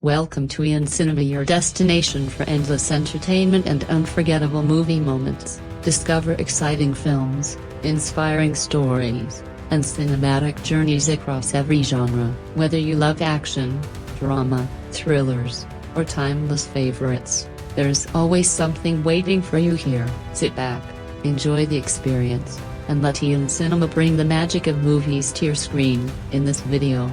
Welcome to Ian Cinema, your destination for endless entertainment and unforgettable movie moments. Discover exciting films, inspiring stories, and cinematic journeys across every genre. Whether you love action, drama, thrillers, or timeless favorites, there's always something waiting for you here. Sit back, enjoy the experience, and let Ian Cinema bring the magic of movies to your screen. In this video,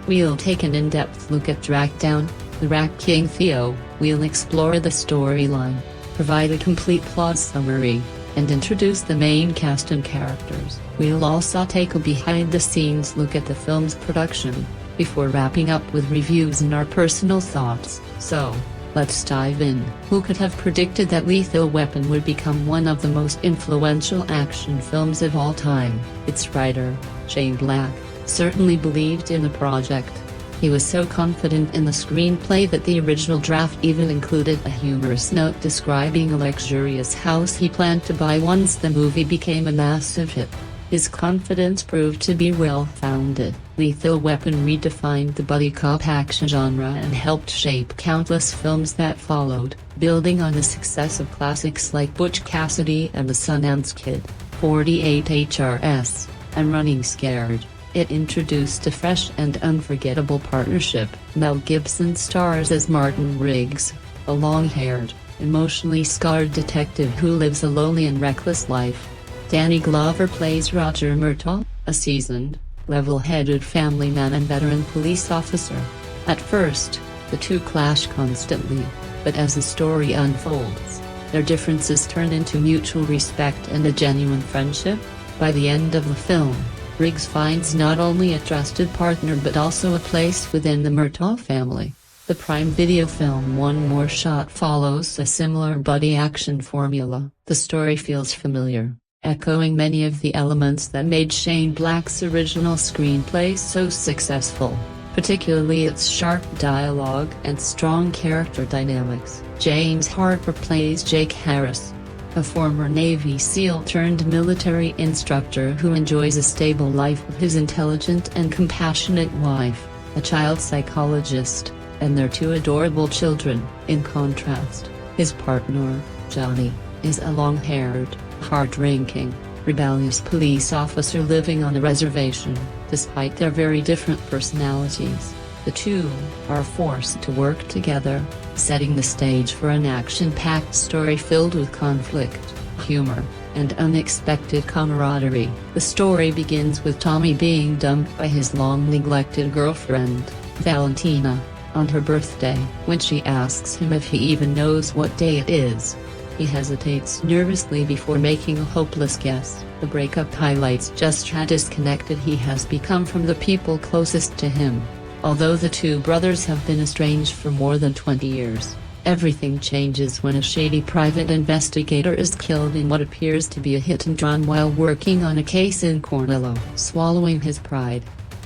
we'll take an in-depth look at Trackdown, the Rat King Theo. We'll explore the storyline, provide a complete plot summary, and introduce the main cast and characters. We'll also take a behind-the-scenes look at the film's production, before wrapping up with reviews and our personal thoughts. So, let's dive in. Who could have predicted that Lethal Weapon would become one of the most influential action films of all time? Its writer, Shane Black, certainly believed in the project. He was so confident in the screenplay that the original draft even included a humorous note describing a luxurious house he planned to buy once the movie became a massive hit. His confidence proved to be well-founded. Lethal Weapon redefined the buddy cop action genre and helped shape countless films that followed, building on the success of classics like Butch Cassidy and the Sundance Kid, 48 HRS, and Running Scared. It introduced a fresh and unforgettable partnership. Mel Gibson stars as Martin Riggs, a long-haired, emotionally scarred detective who lives a lonely and reckless life. Danny Glover plays Roger Murtaugh, a seasoned, level-headed family man and veteran police officer. At first, the two clash constantly, but as the story unfolds, their differences turn into mutual respect and a genuine friendship. By the end of the film, Riggs finds not only a trusted partner but also a place within the Murtaugh family. The Prime Video film One More Shot follows a similar buddy action formula. The story feels familiar, echoing many of the elements that made Shane Black's original screenplay so successful, particularly its sharp dialogue and strong character dynamics. James Harper plays Jake Harris, a former Navy SEAL turned military instructor who enjoys a stable life with his intelligent and compassionate wife, a child psychologist, and their two adorable children. In contrast, his partner, Johnny, is a long-haired, hard-drinking, rebellious police officer living on a reservation. Despite their very different personalities, the two are forced to work together, setting the stage for an action-packed story filled with conflict, humor, and unexpected camaraderie. The story begins with Tommy being dumped by his long-neglected girlfriend, Valentina, on her birthday. When she asks him if he even knows what day it is, he hesitates nervously before making a hopeless guess. The breakup highlights just how disconnected he has become from the people closest to him. Although the two brothers have been estranged for more than 20 years, everything changes when a shady private investigator is killed in what appears to be a hit-and-run while working on a case in Cornello. Swallowing his pride,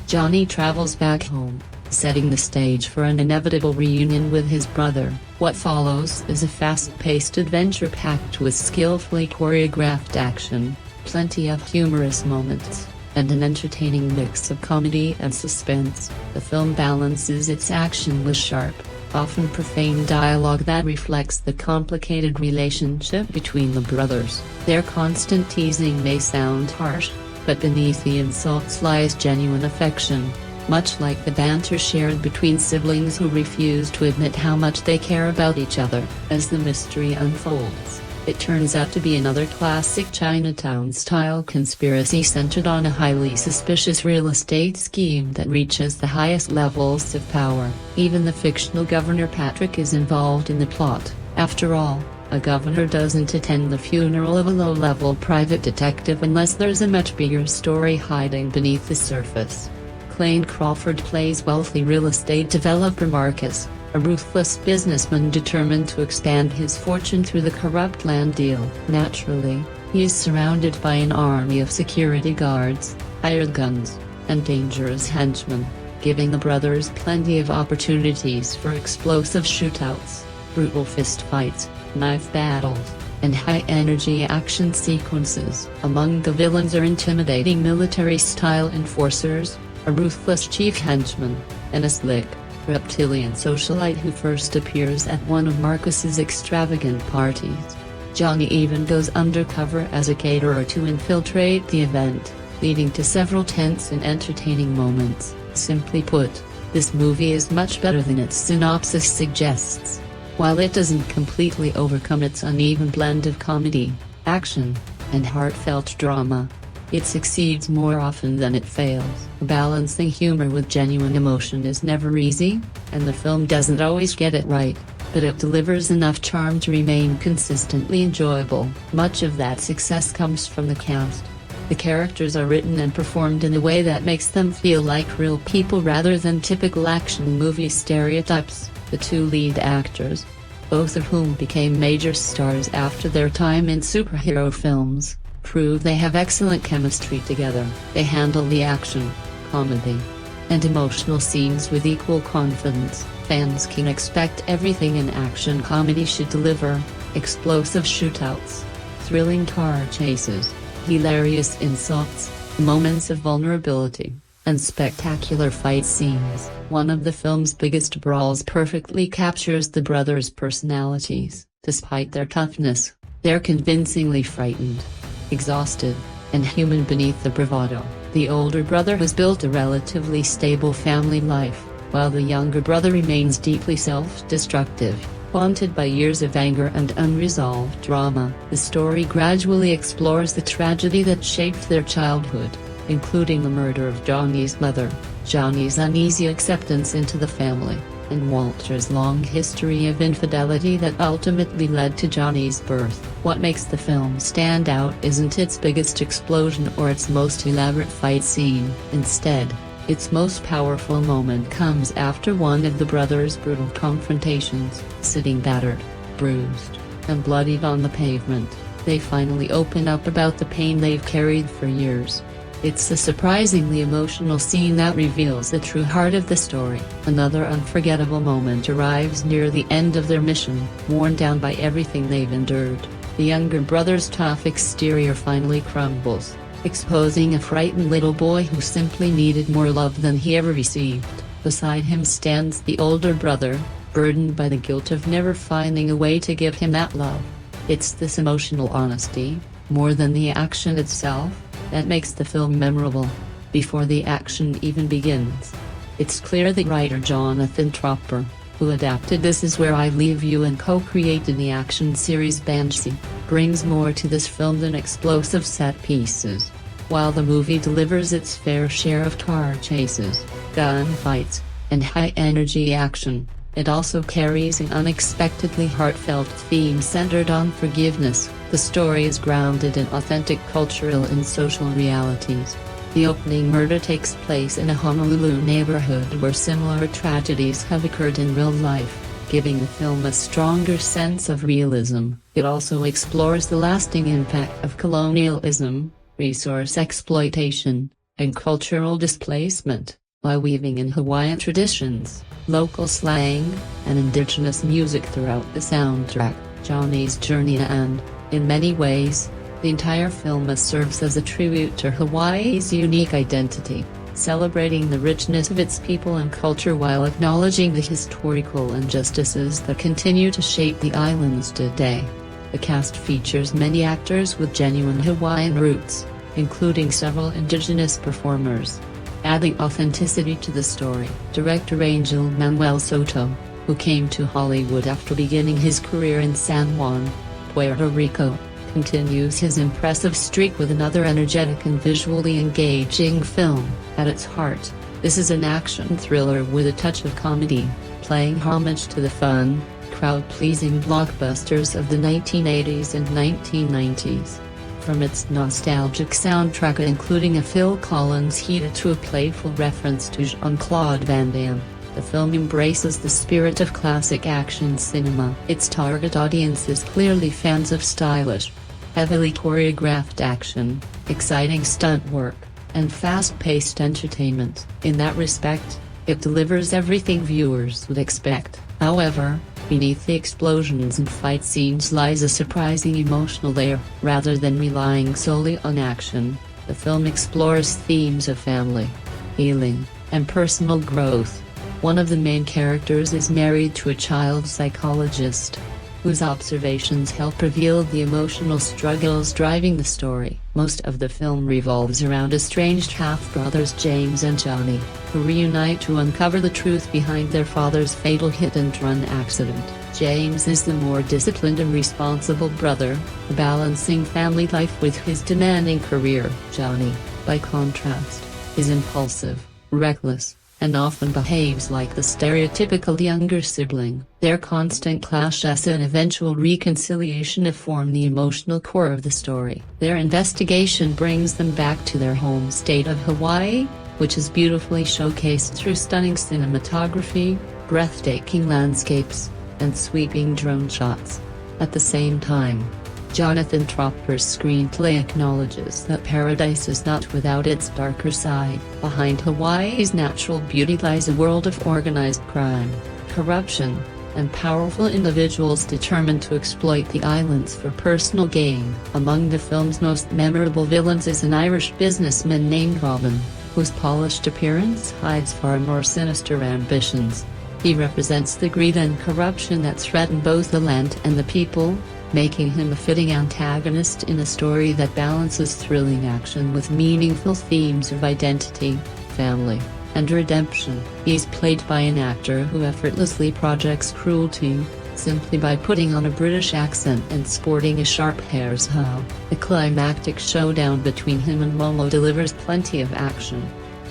Johnny travels back home, setting the stage for an inevitable reunion with his brother. What follows is a fast-paced adventure packed with skillfully choreographed action, plenty of humorous moments, and an entertaining mix of comedy and suspense. The film balances its action with sharp, often profane dialogue that reflects the complicated relationship between the brothers. Their constant teasing may sound harsh, but beneath the insults lies genuine affection, much like the banter shared between siblings who refuse to admit how much they care about each other. As the mystery unfolds, it turns out to be another classic Chinatown-style conspiracy centered on a highly suspicious real estate scheme that reaches the highest levels of power. Even the fictional Governor Patrick is involved in the plot. After all, a governor doesn't attend the funeral of a low-level private detective unless there's a much bigger story hiding beneath the surface. Clayne Crawford plays wealthy real estate developer Marcus, a ruthless businessman determined to expand his fortune through the corrupt land deal. Naturally, he is surrounded by an army of security guards, hired guns, and dangerous henchmen, giving the brothers plenty of opportunities for explosive shootouts, brutal fistfights, knife battles, and high-energy action sequences. Among the villains are intimidating military-style enforcers, a ruthless chief henchman, and a slick, reptilian socialite who first appears at one of Marcus's extravagant parties. Johnny even goes undercover as a caterer to infiltrate the event, leading to several tense and entertaining moments. Simply put, this movie is much better than its synopsis suggests. While it doesn't completely overcome its uneven blend of comedy, action, and heartfelt drama, it succeeds more often than it fails. Balancing humor with genuine emotion is never easy, and the film doesn't always get it right, but it delivers enough charm to remain consistently enjoyable. Much of that success comes from the cast. The characters are written and performed in a way that makes them feel like real people rather than typical action movie stereotypes. The two lead actors, both of whom became major stars after their time in superhero films, prove they have excellent chemistry together. They handle the action, comedy, and emotional scenes with equal confidence. Fans can expect everything an action comedy should deliver: explosive shootouts, thrilling car chases, hilarious insults, moments of vulnerability, and spectacular fight scenes. One of the film's biggest brawls perfectly captures the brothers' personalities. Despite their toughness, they're convincingly frightened, exhausted, and human beneath the bravado. The older brother has built a relatively stable family life, while the younger brother remains deeply self-destructive, haunted by years of anger and unresolved drama. The story gradually explores the tragedy that shaped their childhood, including the murder of Johnny's mother, Johnny's uneasy acceptance into the family, and Walter's long history of infidelity that ultimately led to Johnny's birth. What makes the film stand out isn't its biggest explosion or its most elaborate fight scene. Instead, its most powerful moment comes after one of the brothers' brutal confrontations. Sitting battered, bruised, and bloodied on the pavement, they finally open up about the pain they've carried for years. It's a surprisingly emotional scene that reveals the true heart of the story. Another unforgettable moment arrives near the end of their mission. Worn down by everything they've endured, the younger brother's tough exterior finally crumbles, exposing a frightened little boy who simply needed more love than he ever received. Beside him stands the older brother, burdened by the guilt of never finding a way to give him that love. It's this emotional honesty, more than the action itself, that makes the film memorable. Before the action even begins, it's clear that writer Jonathan Tropper, who adapted This Is Where I Leave You and co-created the action series Banshee, brings more to this film than explosive set pieces. While the movie delivers its fair share of car chases, gunfights, and high-energy action, it also carries an unexpectedly heartfelt theme centered on forgiveness. The story is grounded in authentic cultural and social realities. The opening murder takes place in a Honolulu neighborhood where similar tragedies have occurred in real life, giving the film a stronger sense of realism. It also explores the lasting impact of colonialism, resource exploitation, and cultural displacement, by weaving in Hawaiian traditions, local slang, and indigenous music throughout the soundtrack. Johnny's journey, and, in many ways, the entire film serves as a tribute to Hawaii's unique identity, celebrating the richness of its people and culture while acknowledging the historical injustices that continue to shape the islands today. The cast features many actors with genuine Hawaiian roots, including several indigenous performers, adding authenticity to the story. Director Ángel Manuel Soto, who came to Hollywood after beginning his career in San Juan, Puerto Rico, continues his impressive streak with another energetic and visually engaging film. At its heart, this is an action thriller with a touch of comedy, paying homage to the fun, crowd-pleasing blockbusters of the 1980s and 1990s. From its nostalgic soundtrack including a Phil Collins hit to a playful reference to Jean-Claude Van Damme, the film embraces the spirit of classic action cinema. Its target audience is clearly fans of stylish, heavily choreographed action, exciting stunt work, and fast-paced entertainment. In that respect, it delivers everything viewers would expect. However, beneath the explosions and fight scenes lies a surprising emotional layer. Rather than relying solely on action, the film explores themes of family, healing, and personal growth. One of the main characters is married to a child psychologist, whose observations help reveal the emotional struggles driving the story. Most of the film revolves around estranged half-brothers James and Johnny, who reunite to uncover the truth behind their father's fatal hit-and-run accident. James is the more disciplined and responsible brother, balancing family life with his demanding career. Johnny, by contrast, is impulsive, reckless, and often behaves like the stereotypical younger sibling. Their constant clashes and eventual reconciliation form the emotional core of the story. Their investigation brings them back to their home state of Hawaii, which is beautifully showcased through stunning cinematography, breathtaking landscapes, and sweeping drone shots. At the same time, Jonathan Tropper's screenplay acknowledges that paradise is not without its darker side. Behind Hawaii's natural beauty lies a world of organized crime, corruption, and powerful individuals determined to exploit the islands for personal gain. Among the film's most memorable villains is an Irish businessman named Robin, whose polished appearance hides far more sinister ambitions. He represents the greed and corruption that threaten both the land and the people, making him a fitting antagonist in a story that balances thrilling action with meaningful themes of identity, family, and redemption. He is played by an actor who effortlessly projects cruelty, simply by putting on a British accent and sporting a sharp hairstyle. The climactic showdown between him and Momoa delivers plenty of action,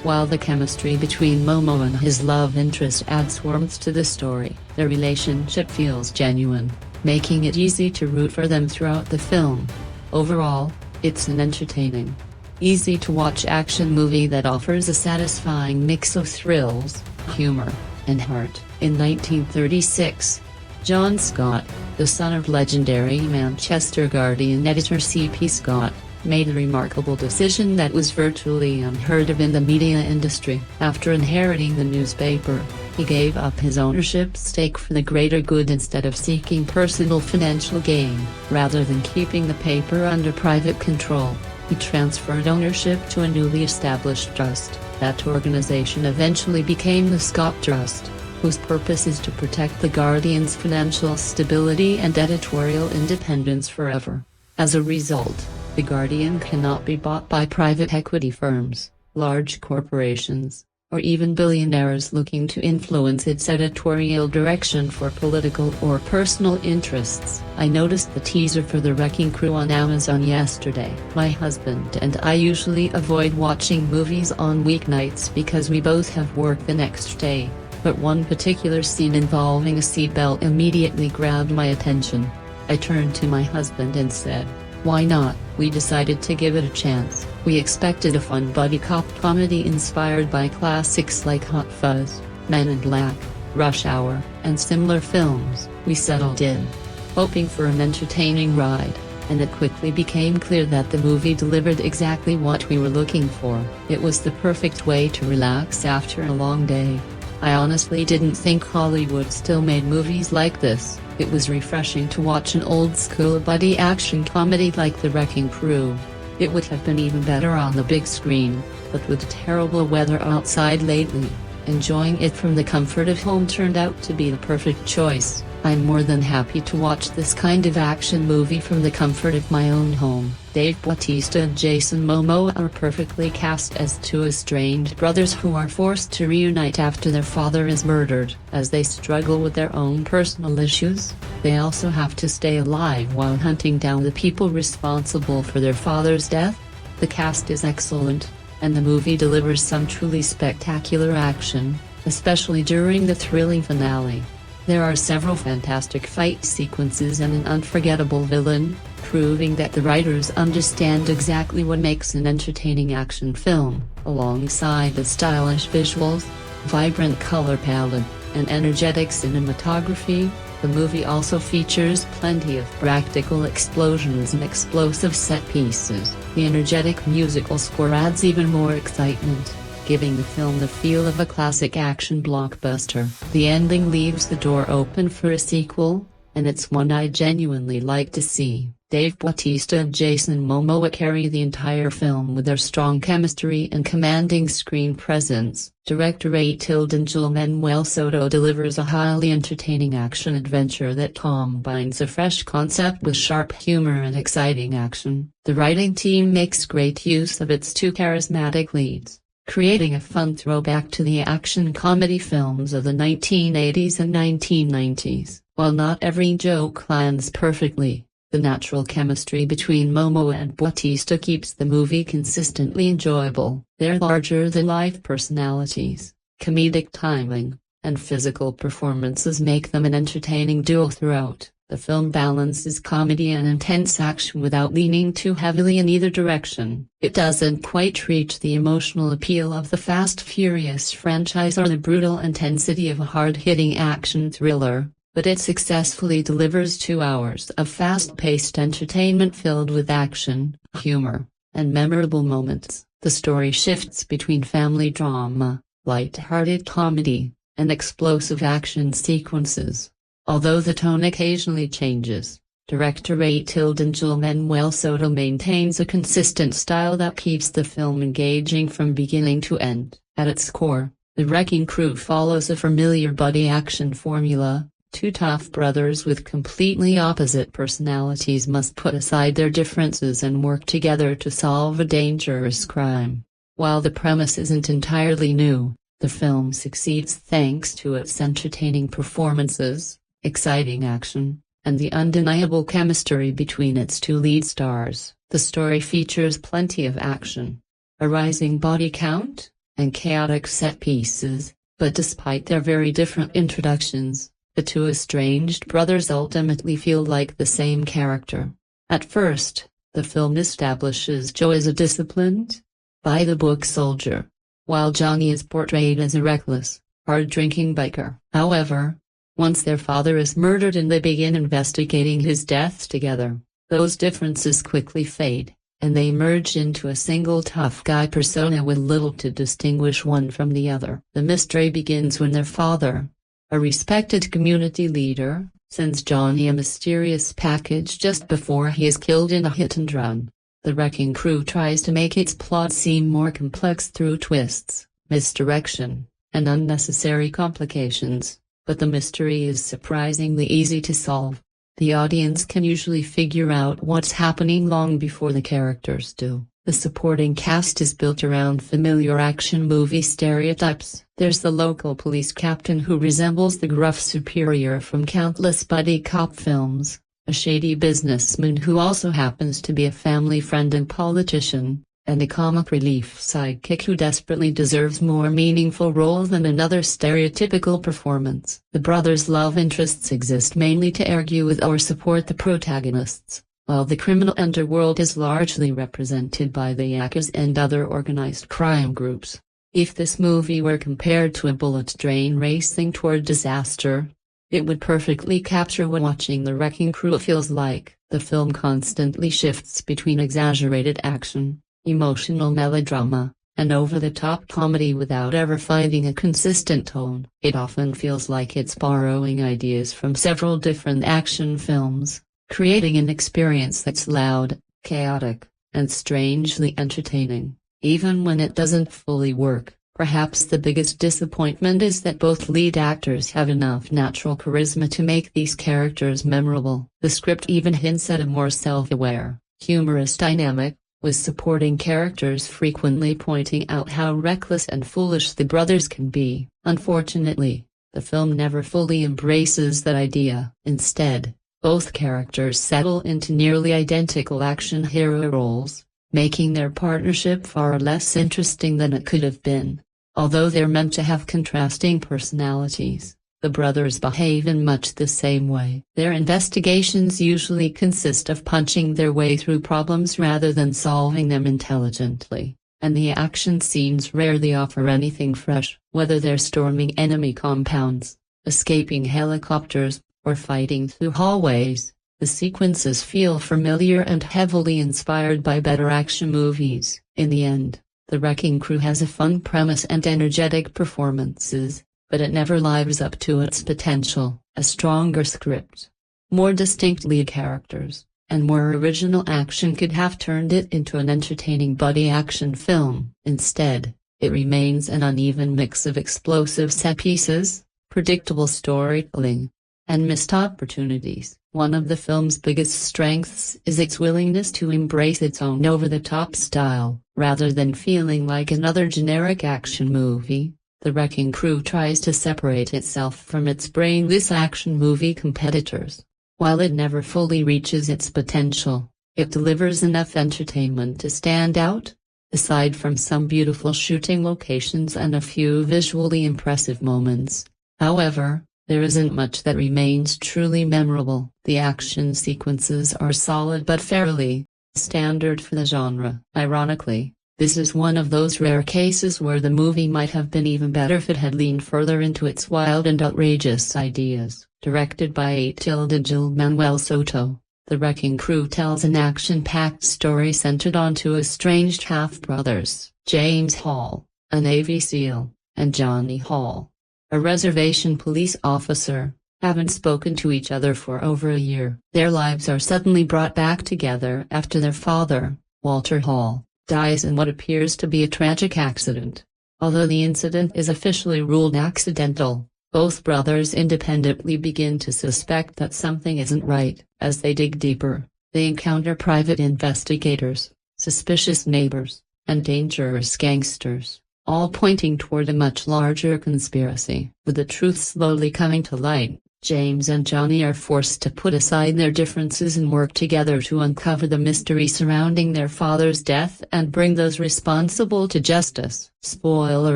while the chemistry between Momoa and his love interest adds warmth to the story. Their relationship feels genuine, making it easy to root for them throughout the film. Overall, it's an entertaining, easy-to-watch action movie that offers a satisfying mix of thrills, humor, and heart. In 1936, John Scott, the son of legendary Manchester Guardian editor C.P. Scott, made a remarkable decision that was virtually unheard of in the media industry. After inheriting the newspaper, he gave up his ownership stake for the greater good instead of seeking personal financial gain. Rather than keeping the paper under private control, he transferred ownership to a newly established trust. That organization eventually became the Scott Trust, whose purpose is to protect the Guardian's financial stability and editorial independence forever. As a result, The Guardian cannot be bought by private equity firms, large corporations, or even billionaires looking to influence its editorial direction for political or personal interests. I noticed the teaser for The Wrecking Crew on Amazon yesterday. My husband and I usually avoid watching movies on weeknights because we both have work the next day, but one particular scene involving a seatbelt immediately grabbed my attention. I turned to my husband and said, "Why not?" We decided to give it a chance. We expected a fun buddy cop comedy inspired by classics like Hot Fuzz, Men in Black, Rush Hour, and similar films. We settled in, hoping for an entertaining ride, and it quickly became clear that the movie delivered exactly what we were looking for. It was the perfect way to relax after a long day. I honestly didn't think Hollywood still made movies like this. It was refreshing to watch an old-school buddy action comedy like The Wrecking Crew. It would have been even better on the big screen, but with terrible weather outside lately, enjoying it from the comfort of home turned out to be the perfect choice. I'm more than happy to watch this kind of action movie from the comfort of my own home. Dave Bautista and Jason Momoa are perfectly cast as two estranged brothers who are forced to reunite after their father is murdered. As they struggle with their own personal issues, they also have to stay alive while hunting down the people responsible for their father's death. The cast is excellent, and the movie delivers some truly spectacular action, especially during the thrilling finale. There are several fantastic fight sequences and an unforgettable villain, proving that the writers understand exactly what makes an entertaining action film. Alongside the stylish visuals, vibrant color palette, and energetic cinematography, the movie also features plenty of practical explosions and explosive set pieces. The energetic musical score adds even more excitement, giving the film the feel of a classic action blockbuster. The ending leaves the door open for a sequel, and it's one I'd genuinely like to see. Dave Bautista and Jason Momoa carry the entire film with their strong chemistry and commanding screen presence. Director Ángel Manuel Soto delivers a highly entertaining action-adventure that combines a fresh concept with sharp humor and exciting action. The writing team makes great use of its two charismatic leads, creating a fun throwback to the action comedy films of the 1980s and 1990s. While not every joke lands perfectly, the natural chemistry between Momoa and Bautista keeps the movie consistently enjoyable. Their larger-than-life personalities, comedic timing, and physical performances make them an entertaining duo throughout. The film balances comedy and intense action without leaning too heavily in either direction. It doesn't quite reach the emotional appeal of the Fast Furious franchise or the brutal intensity of a hard-hitting action thriller, but it successfully delivers 2 hours of fast-paced entertainment filled with action, humor, and memorable moments. The story shifts between family drama, light-hearted comedy, and explosive action sequences. Although the tone occasionally changes, director Ángel Manuel Soto maintains a consistent style that keeps the film engaging from beginning to end. At its core, The Wrecking Crew follows a familiar buddy action formula. Two tough brothers with completely opposite personalities must put aside their differences and work together to solve a dangerous crime. While the premise isn't entirely new, the film succeeds thanks to its entertaining performances, exciting action, and the undeniable chemistry between its two lead stars. The story features plenty of action, a rising body count, and chaotic set pieces, but despite their very different introductions, the two estranged brothers ultimately feel like the same character. At first, the film establishes Joe as a disciplined, by-the-book soldier, while Johnny is portrayed as a reckless, hard-drinking biker. However, once their father is murdered and they begin investigating his death together, those differences quickly fade, and they merge into a single tough guy persona with little to distinguish one from the other. The mystery begins when their father, a respected community leader, sends Johnny a mysterious package just before he is killed in a hit-and-run. The Wrecking Crew tries to make its plot seem more complex through twists, misdirection, and unnecessary complications, but the mystery is surprisingly easy to solve. The audience can usually figure out what's happening long before the characters do. The supporting cast is built around familiar action movie stereotypes. There's the local police captain who resembles the gruff superior from countless buddy cop films, a shady businessman who also happens to be a family friend and politician, and a comic relief sidekick who desperately deserves more meaningful role than another stereotypical performance. The brothers' love interests exist mainly to argue with or support the protagonists, while the criminal underworld is largely represented by the Yakuza and other organized crime groups. If this movie were compared to a bullet train racing toward disaster, it would perfectly capture what watching The Wrecking Crew feels like. The film constantly shifts between exaggerated action, emotional melodrama, and over-the-top comedy without ever finding a consistent tone. It often feels like it's borrowing ideas from several different action films, creating an experience that's loud, chaotic, and strangely entertaining. Even when it doesn't fully work, perhaps the biggest disappointment is that both lead actors have enough natural charisma to make these characters memorable. The script even hints at a more self-aware, humorous dynamic, with supporting characters frequently pointing out how reckless and foolish the brothers can be. Unfortunately, the film never fully embraces that idea. Instead, both characters settle into nearly identical action hero roles, making their partnership far less interesting than it could have been. Although they're meant to have contrasting personalities, the brothers behave in much the same way. Their investigations usually consist of punching their way through problems rather than solving them intelligently, and the action scenes rarely offer anything fresh. Whether they're storming enemy compounds, escaping helicopters, or fighting through hallways, the sequences feel familiar and heavily inspired by better action movies. In the end, The Wrecking Crew has a fun premise and energetic performances, but it never lives up to its potential. A stronger script, more distinct lead characters, and more original action could have turned it into an entertaining buddy action film. Instead, it remains an uneven mix of explosive set pieces, predictable storytelling, and missed opportunities. One of the film's biggest strengths is its willingness to embrace its own over-the-top style. Rather than feeling like another generic action movie, The Wrecking Crew tries to separate itself from its brainless action movie competitors. While it never fully reaches its potential, it delivers enough entertainment to stand out. Aside from some beautiful shooting locations and a few visually impressive moments, however, there isn't much that remains truly memorable. The action sequences are solid but fairly standard for the genre. Ironically, this is one of those rare cases where the movie might have been even better if it had leaned further into its wild and outrageous ideas. Directed by Ángel Manuel Soto, The Wrecking Crew tells an action-packed story centered on two estranged half-brothers, James Hall, a Navy SEAL, and Johnny Hall, a reservation police officer, haven't spoken to each other for over a year. Their lives are suddenly brought back together after their father, Walter Hall, dies in what appears to be a tragic accident. Although the incident is officially ruled accidental, both brothers independently begin to suspect that something isn't right. As they dig deeper, they encounter private investigators, suspicious neighbors, and dangerous gangsters, all pointing toward a much larger conspiracy. With the truth slowly coming to light, James and Johnny are forced to put aside their differences and work together to uncover the mystery surrounding their father's death and bring those responsible to justice. Spoiler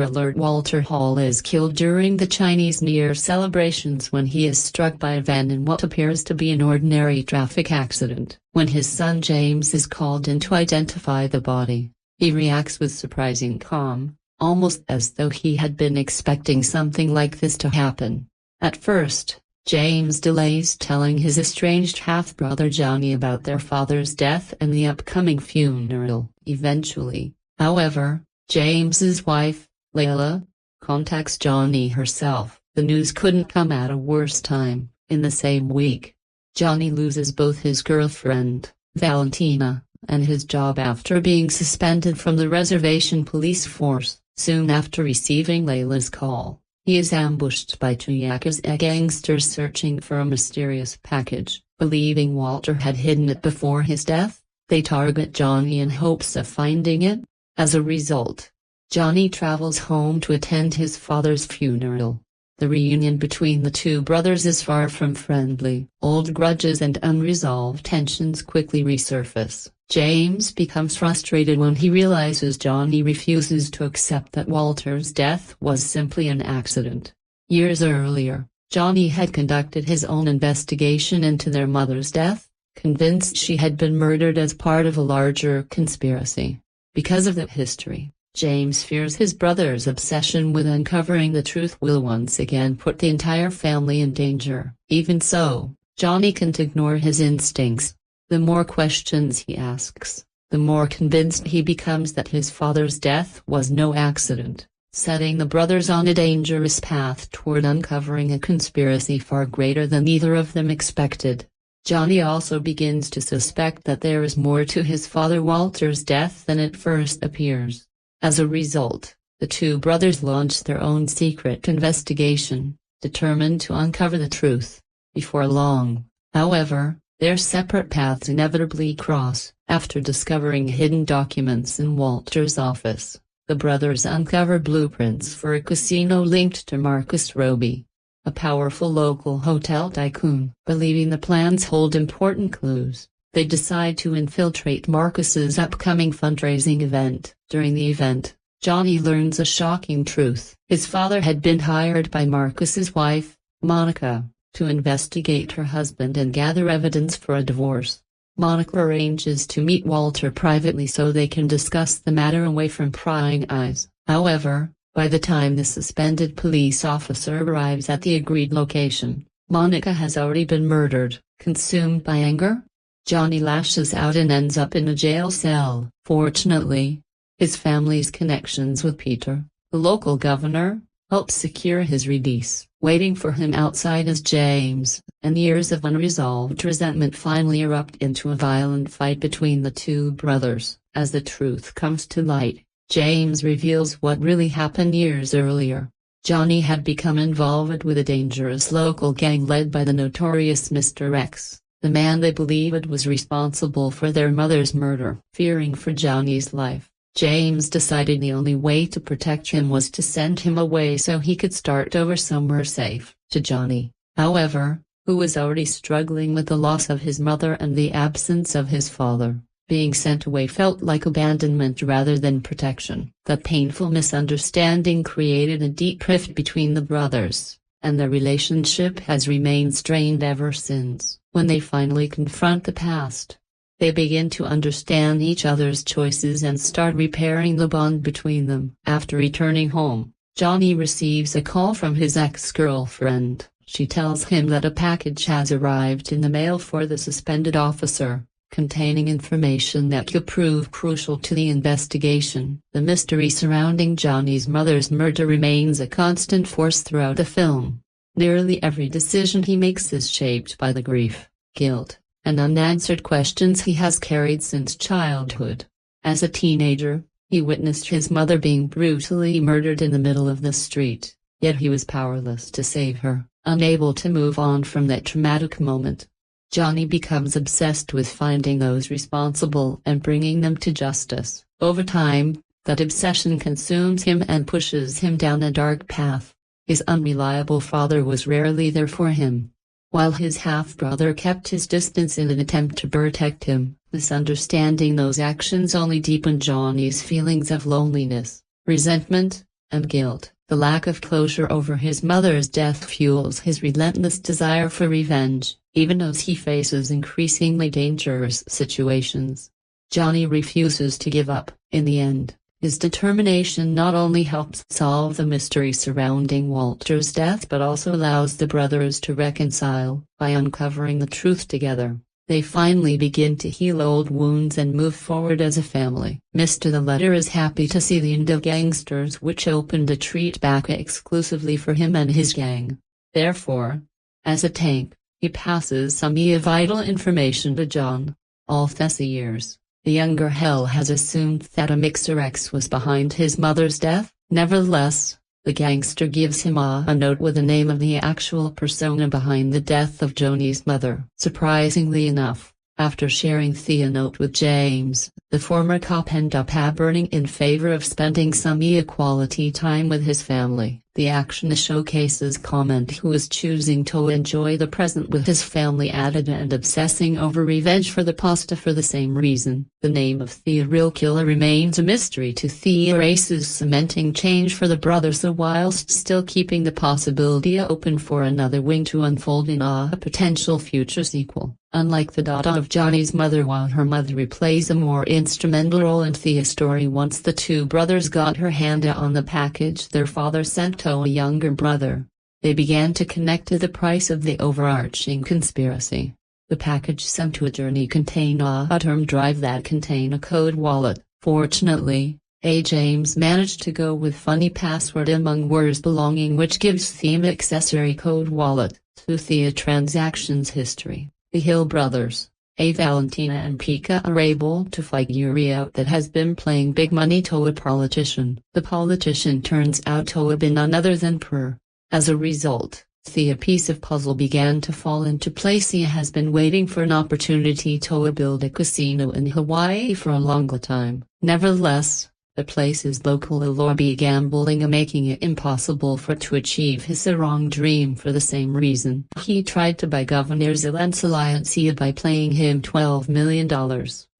alert: Walter Hall is killed during the Chinese New Year celebrations when he is struck by a van in what appears to be an ordinary traffic accident. When his son James is called in to identify the body, he reacts with surprising calm, almost as though he had been expecting something like this to happen. At first, James delays telling his estranged half-brother Johnny about their father's death and the upcoming funeral. Eventually, however, James's wife, Layla, contacts Johnny herself. The news couldn't come at a worse time. In the same week, Johnny loses both his girlfriend, Valentina, and his job after being suspended from the reservation police force. Soon after receiving Layla's call, he is ambushed by two Yakuza gangsters searching for a mysterious package. Believing Walter had hidden it before his death, they target Johnny in hopes of finding it. As a result, Johnny travels home to attend his father's funeral. The reunion between the two brothers is far from friendly. Old grudges and unresolved tensions quickly resurface. James becomes frustrated when he realizes Johnny refuses to accept that Walter's death was simply an accident. Years earlier, Johnny had conducted his own investigation into their mother's death, convinced she had been murdered as part of a larger conspiracy. Because of that history, James fears his brother's obsession with uncovering the truth will once again put the entire family in danger. Even so, Johnny can't ignore his instincts. The more questions he asks, the more convinced he becomes that his father's death was no accident, setting the brothers on a dangerous path toward uncovering a conspiracy far greater than either of them expected. Johnny also begins to suspect that there is more to his father Walter's death than at first appears. As a result, the two brothers launch their own secret investigation, determined to uncover the truth. Before long, however, their separate paths inevitably cross. After discovering hidden documents in Walter's office, the brothers uncover blueprints for a casino linked to Marcus Roby, a powerful local hotel tycoon. Believing the plans hold important clues, they decide to infiltrate Marcus's upcoming fundraising event. During the event, Johnny learns a shocking truth. His father had been hired by Marcus's wife, Monica, to investigate her husband and gather evidence for a divorce. Monica arranges to meet Walter privately so they can discuss the matter away from prying eyes. However, by the time the suspended police officer arrives at the agreed location, Monica has already been murdered. Consumed by anger, Johnny lashes out and ends up in a jail cell. Fortunately, his family's connections with Peter, the local governor, helps secure his release. Waiting for him outside is James, and years of unresolved resentment finally erupt into a violent fight between the two brothers. As the truth comes to light, James reveals what really happened years earlier. Johnny had become involved with a dangerous local gang led by the notorious Mr. X, the man they believed was responsible for their mother's murder. Fearing for Johnny's life, James decided the only way to protect him was to send him away so he could start over somewhere safe. To Johnny, however, who was already struggling with the loss of his mother and the absence of his father, being sent away felt like abandonment rather than protection. The painful misunderstanding created a deep rift between the brothers, and their relationship has remained strained ever since. When they finally confront the past, they begin to understand each other's choices and start repairing the bond between them. After returning home, Johnny receives a call from his ex-girlfriend. She tells him that a package has arrived in the mail for the suspended officer, containing information that could prove crucial to the investigation. The mystery surrounding Johnny's mother's murder remains a constant force throughout the film. Nearly every decision he makes is shaped by the grief, guilt, and unanswered questions he has carried since childhood. As a teenager, he witnessed his mother being brutally murdered in the middle of the street, yet he was powerless to save her. Unable to move on from that traumatic moment, Johnny becomes obsessed with finding those responsible and bringing them to justice. Over time, that obsession consumes him and pushes him down a dark path. His unreliable father was rarely there for him, while his half-brother kept his distance in an attempt to protect him. Misunderstanding those actions only deepened Johnny's feelings of loneliness, resentment, and guilt. The lack of closure over his mother's death fuels his relentless desire for revenge, even as he faces increasingly dangerous situations. Johnny refuses to give up. In the end, his determination not only helps solve the mystery surrounding Walter's death but also allows the brothers to reconcile. By uncovering the truth together, they finally begin to heal old wounds and move forward as a family. Mr. The Letter is happy to see the end of Gangsters, which opened a treat back exclusively for him and his gang. Therefore, as a tank, he passes some vital information to John. All these years, the younger Hell has assumed that a Mr. X was behind his mother's death. Nevertheless, the gangster gives him a note with the name of the actual persona behind the death of Johnny's mother. Surprisingly enough, after sharing the note with James, the former cop ends up burning in favor of spending some quality time with his family. The action showcases comment who is choosing to enjoy the present with his family added and obsessing over revenge for the past for the same reason. The name of the real killer remains a mystery to the races, cementing change for the brothers whilst still keeping the possibility open for another wing to unfold in a potential future sequel. Unlike the daughter of Johnny's mother, while her mother replays a more instrumental role in the story, once the two brothers got her hand on the package their father sent to a younger brother, they began to connect to the price of the overarching conspiracy. The package sent to a Journey contained a term drive that contained a code wallet. Fortunately, James managed to go with funny password among words belonging, which gives theme accessory code wallet to the transaction's history. The Hill brothers, Valentina and Pika, are able to figure out that has been playing big money to a politician. The politician turns out to have been none other than Per. As a result, the piece of puzzle began to fall into place. He has been waiting for an opportunity to build a casino in Hawaii for a long time. Nevertheless, the place's local lobby gambling, making it impossible for to achieve his wrong dream. For the same reason, he tried to buy Governor Zelensky by paying him $12 million.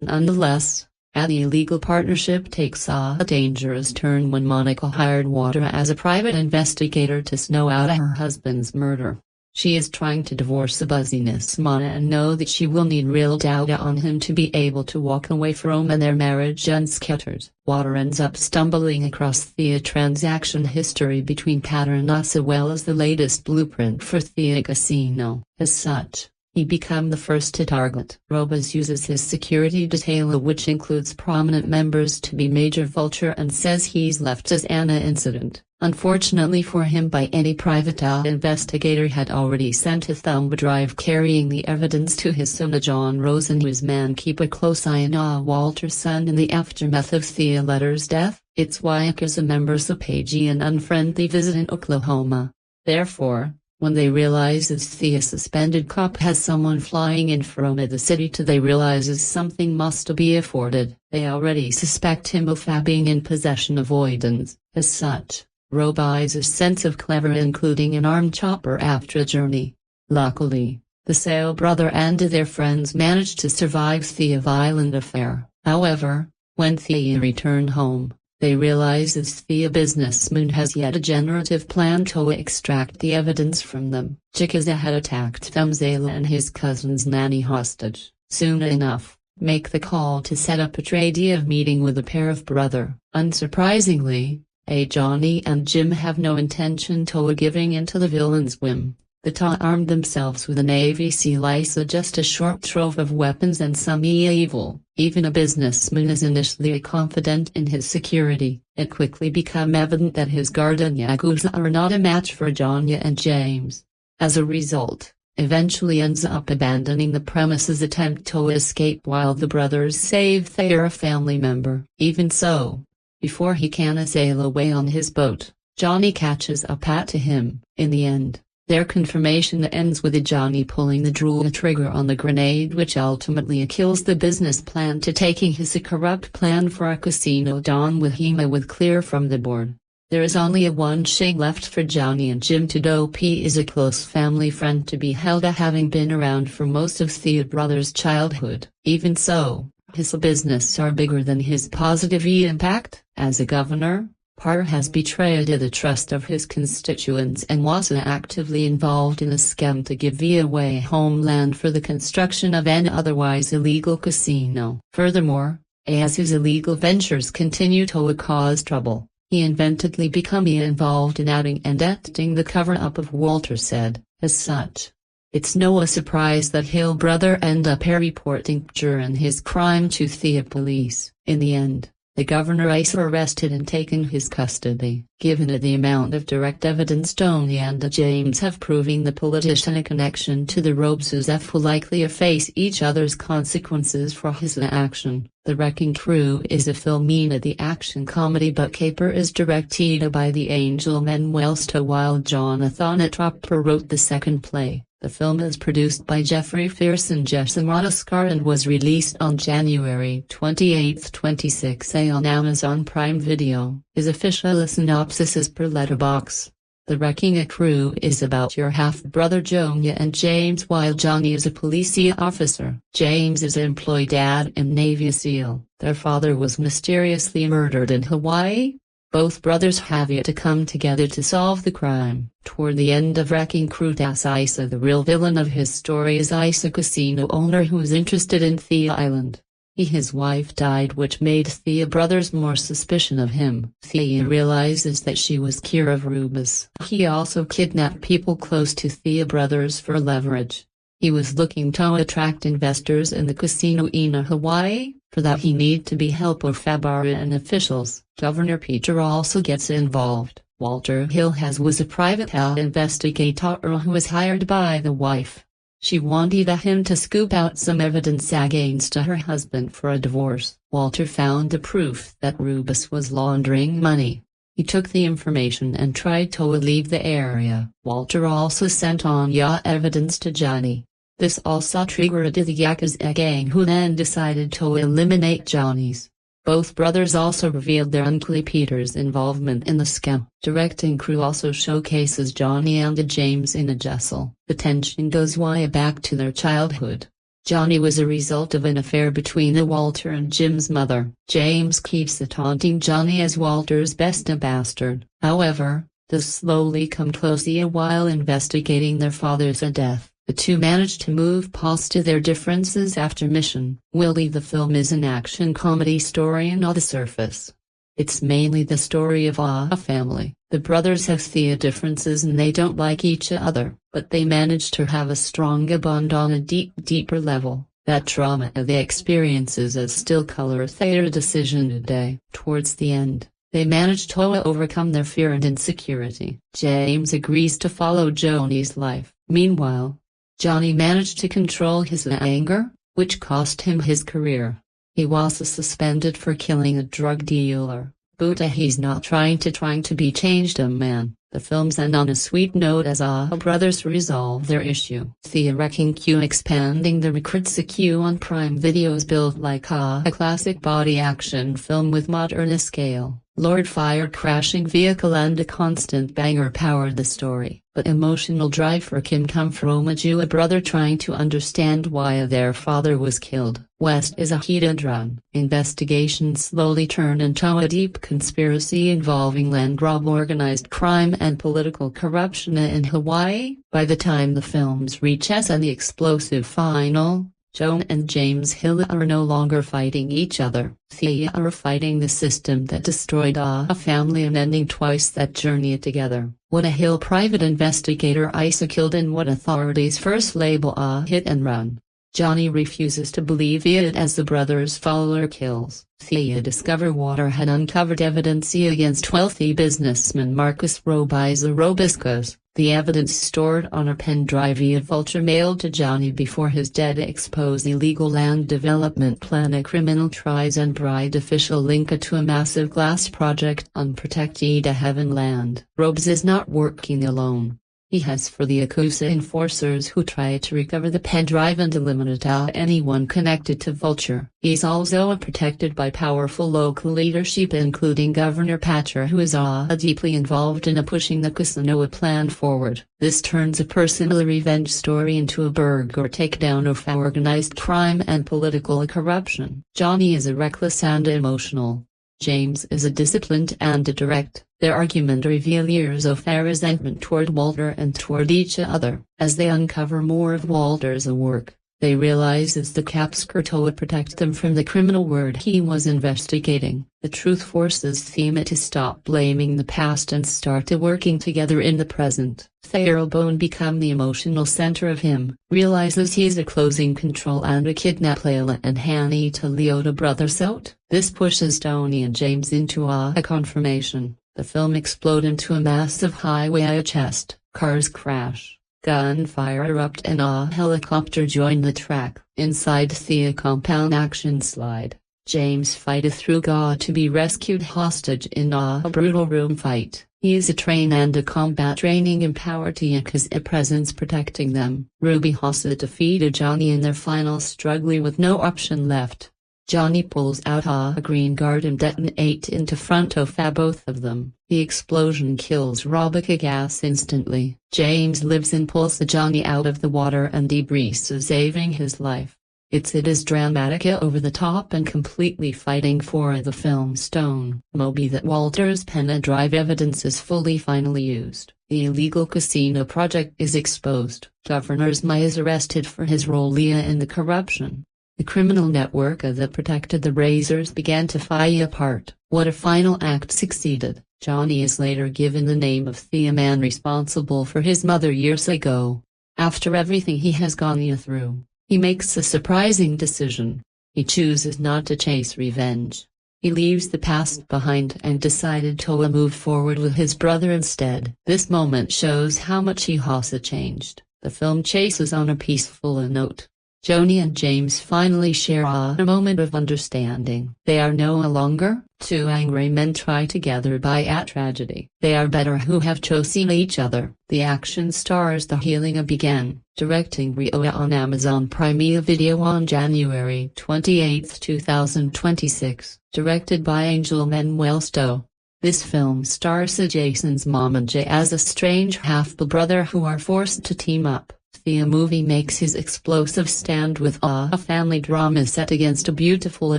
Nonetheless, the illegal partnership takes a dangerous turn when Monica hired Walter as a private investigator to snow out her husband's murder. She is trying to divorce the buzziness Mona and know that she will need real data on him to be able to walk away from their marriage unscattered. Walter ends up stumbling across the transaction history between patterns as well as the latest blueprint for the casino. As such, he became the first to target. Robas uses his security detail, which includes prominent members, to be Major Vulture, and says he's left as an incident. Unfortunately for him, by any private investigator had already sent a thumb drive carrying the evidence to his son John Rosen, whose man keep a close eye on Walter's son in the aftermath of Thea Letter's death. Its wife is a member of Pagey, an unfriendly visit in Oklahoma. Therefore, when they realizes Thea suspended cop has someone flying in from the city to they realizes something must be afforded. They already suspect him of being in possession of avoidance. As such, Roba is a sense of clever, including an armed chopper after a journey. Luckily, the Sale brother and their friends managed to survive Thea's violent affair. However, when Thea returned home, they realize Thea businessman has yet a generative plan to extract the evidence from them. Chikaza had attacked Thumbzala and his cousin's nanny hostage. Soon enough, make the call to set up a trade-off meeting with a pair of brother. Unsurprisingly, Johnny and Jim have no intention to giving in to the villain's whim. The two armed themselves with a Navy SEAL ISA, just a short trove of weapons and some evil. Even a businessman is initially confident in his security. It quickly became evident that his guard and Yakuza are not a match for Johnny and James. As a result, eventually ends up abandoning the premises, attempt to escape while the brothers save their family member. Even so, before he can sail away on his boat, Johnny catches up to him. In the end, their confirmation ends with Johnny pulling the dual trigger on the grenade, which ultimately kills the business plan to taking his corrupt plan for a casino down with Hema with clear from the board. There is only a one shade left for Johnny and Jim to do. P is a close family friend to be held, having been around for most of Thea brother's childhood. Even so, his business are bigger than his positive impact. As a governor, Parr has betrayed the trust of his constituents and was actively involved in a scam to give away homeland for the construction of an otherwise illegal casino. Furthermore, as his illegal ventures continue to cause trouble, he inventedly become involved in adding and editing the cover-up of Walter said. As such, it's no surprise that Hill brother end up reporting during his crime to the police. In the end, the governor is arrested and taken his custody. Given the amount of direct evidence Tony and James have proving the politician a connection to the Robes will likely face each other's consequences for his action. The Wrecking Crew is a film the action comedy, but caper is directed by the Ángel Manuel Soto while Jonathan Tropper wrote the second play. The film is produced by Jeffrey Fierce and Jesse Madagascar and was released on January 28, 2016 on Amazon Prime Video. His official synopsis is per Letterboxd. The Wrecking Crew is about your half-brother Johnny and James, while Johnny is a police officer. James is employed at a Navy SEAL. Their father was mysteriously murdered in Hawaii. Both brothers have yet to come together to solve the crime. Toward the end of Wrecking Crew, Isa, the real villain of his story, is Isa, casino owner who is interested in Thea Island. His wife died, which made Thea brothers more suspicion of him. Thea realizes that she was cure of Rubus. He also kidnapped people close to Thea brothers for leverage. He was looking to attract investors in the casino in Hawaii. For that he need to be help of Fabara and officials. Governor Peter also gets involved. Walter Hill was a private investigator who was hired by the wife. She wanted him to scoop out some evidence against her husband for a divorce. Walter found the proof that Rubus was laundering money. He took the information and tried to leave the area. Walter also sent on evidence to Johnny. This also triggered the Yakuza gang, who then decided to eliminate Johnny's. Both brothers also revealed their uncle Peter's involvement in the scam. Directing crew also showcases Johnny and James in a jostle. The tension goes way back to their childhood. Johnny was a result of an affair between Walter and Jim's mother. James keeps taunting Johnny as Walter's best bastard. However, they slowly come close while investigating their father's death. The two manage to move past their differences after mission. The film is an action comedy story on the surface. It's mainly the story of a family. The brothers have differences and they don't like each other, but they manage to have a strong bond on a deeper level. That trauma they experiences as still color their decision today. Towards the end, they manage to overcome their fear and insecurity. James agrees to follow Johnny's life. Meanwhile, Johnny managed to control his anger, which cost him his career. He was suspended for killing a drug dealer, but he's not trying to be changed a man. The films end on a sweet note as brothers resolve their issue. The wrecking Q expanding the recruits Q on Prime Videos built like a classic body action film with modern scale. Lord Fire crashing vehicle and a constant banger powered the story, but emotional drive for Kim come from a brother trying to understand why their father was killed. West is a hit and run. Investigations slowly turn into a deep conspiracy involving land grab, organized crime and political corruption in Hawaii. By the time the films reach us and the explosive final, Joan and James Hill are no longer fighting each other. They are fighting the system that destroyed a family and ending twice that journey together. What a Hill private investigator Isa killed and what authorities first label a hit and run. Johnny refuses to believe it as the brothers' follower kills. Thea discover Water had uncovered evidence against wealthy businessman Marcus Robiscus. The evidence stored on a pen drive via Vulture mailed to Johnny before his death exposed illegal land development plan, a criminal tries and bride official link to a massive glass project unprotected heaven land. Robes is not working alone. He has for the Yakuza enforcers who try to recover the pen drive and eliminate anyone connected to Vulture. He's also protected by powerful local leadership including Governor Patcher, who is deeply involved in pushing the Kusanoa plan forward. This turns a personal revenge story into a burger takedown of organized crime and political corruption. Johnny is reckless and emotional. James is disciplined and direct. Their argument reveals years of their resentment toward Walter and toward each other. As they uncover more of Walter's work, they realize it's the capsicum to protect them from the criminal world he was investigating. The truth forces them to stop blaming the past and start working together in the present. Theobone become the emotional center of him, realizes he's closing control and kidnap Layla and Hanny to Leota brothers out. This pushes Tony and James into a confrontation. The film explodes into a massive highway chest, cars crash, gunfire erupt and a helicopter join the track. Inside the compound action slide, James fights through God to be rescued hostage in a brutal room fight. He is trained and combat training empowered Tiaka's presence protecting them. Ruby Hossa defeated Johnny in their final struggle with no option left. Johnny pulls out a green guard and detonates into front of both of them. The explosion kills Robica gas instantly. James lives and pulls Johnny out of the water and debris, saving his life. It is dramatic, over the top and completely fighting for the film stone. Moby that Walter's pen drive evidence is finally used. The illegal casino project is exposed. Governor Mai is arrested for his role in the corruption. The criminal network that protected the Razors began to fall apart. What a final act succeeded. Johnny is later given the name of the man responsible for his mother years ago. After everything he has gone through, he makes a surprising decision. He chooses not to chase revenge. He leaves the past behind and decided to move forward with his brother instead. This moment shows how much he has changed. The film chases on a peaceful note. Johnny and James finally share a moment of understanding. They are no longer two angry men tried together by a tragedy. They are better who have chosen each other. The action stars The Healing Began, directing Rio on Amazon Prime Video on January 28, 2026, directed by Ángel Manuel Soto. This film stars Jason's mom and Jay as a strange half-brother who are forced to team up. The movie makes his explosive stand with a family drama set against a beautiful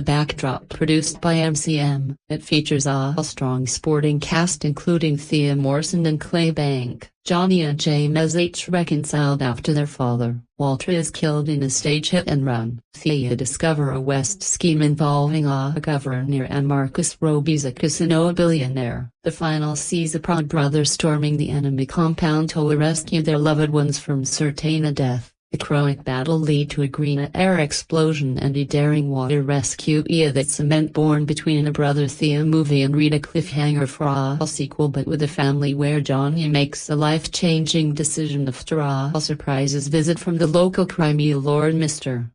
backdrop produced by MCM. It features a strong sporting cast including Thea Morrison and Clay Bank. Johnny and James H. reconciled after their father, Walter, is killed in a stage hit and run. Thea discover a West scheme involving a governor and Marcus Roby's a casino billionaire. The final sees the Proud brothers storming the enemy compound to rescue their loved ones from certain death. A heroic battle lead to a green air explosion and a daring water rescue that cement born between a brother Thea movie and read a cliffhanger for a sequel, but with a family where Johnny makes a life-changing decision after a surprises visit from the local crime lord Mr.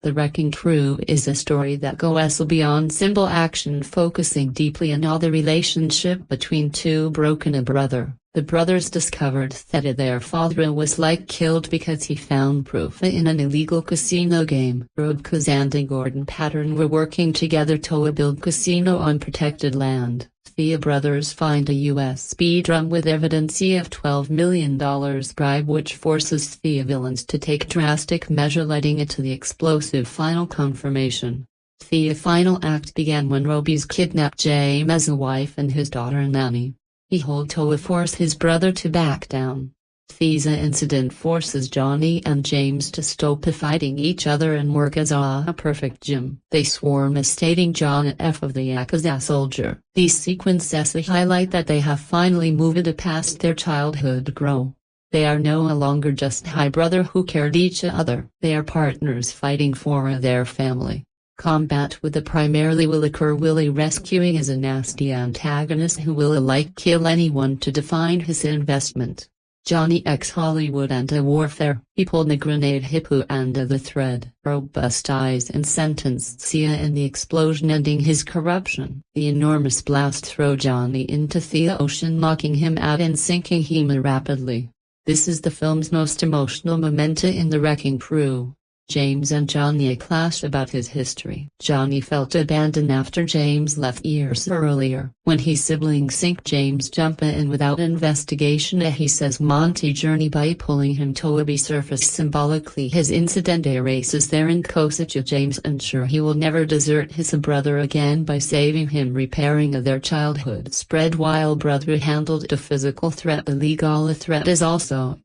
The Wrecking Crew is a story that goes beyond simple action, focusing deeply on the relationship between two broken brother. The brothers discovered that their father was killed because he found proof in an illegal casino game. Robcus and Gordon Pattern were working together to build casino on protected land. The brothers find a USB drum with evidence of $12 million bribe, which forces the villains to take drastic measure, leading to the explosive final confirmation. The final act began when Roby's kidnapped James' wife and his daughter Nanny. He holds to force his brother to back down. The incident forces Johnny and James to stop fighting each other and work as a perfect gym. They swarm, stating John F. of the Yakuza soldier. These sequences highlight that they have finally moved past their childhood grow. They are no longer just high brother who cared each other. They are partners fighting for their family. Combat with the primarily will occur, Willie rescuing as a nasty antagonist who will kill anyone to define his investment. Johnny X Hollywood and a warfare. He pulled the grenade hippo and the thread. Robust dies and sentenced Thea in the explosion, ending his corruption. The enormous blast throw Johnny into the ocean, knocking him out and sinking him rapidly. This is the film's most emotional moment in The Wrecking Crew. James and Johnny clash about his history. Johnny felt abandoned after James left years earlier. When his siblings sink, James jump in without investigation. He says Monty journey by pulling him to be surface. Symbolically, his incident erases their incosage. James ensure he will never desert his brother again by saving him, repairing their childhood spread, while brother handled a physical threat. The legal threat is also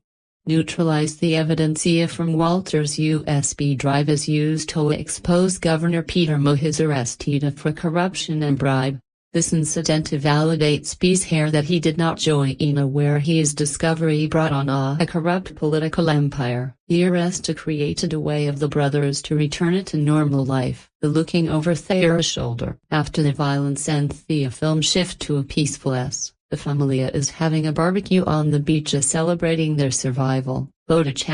neutralize. The evidence from Walter's USB drive is used to expose Governor Peter Mohi's arrest for corruption and bribe. This incident validates B's hair that he did not join where his discovery brought on a corrupt political empire. The arrest created a way of the brothers to return to normal life. The looking over Thea's shoulder. After the violence and the film shift to a peaceful the family is having a barbecue on the beach, celebrating their survival. Bautista,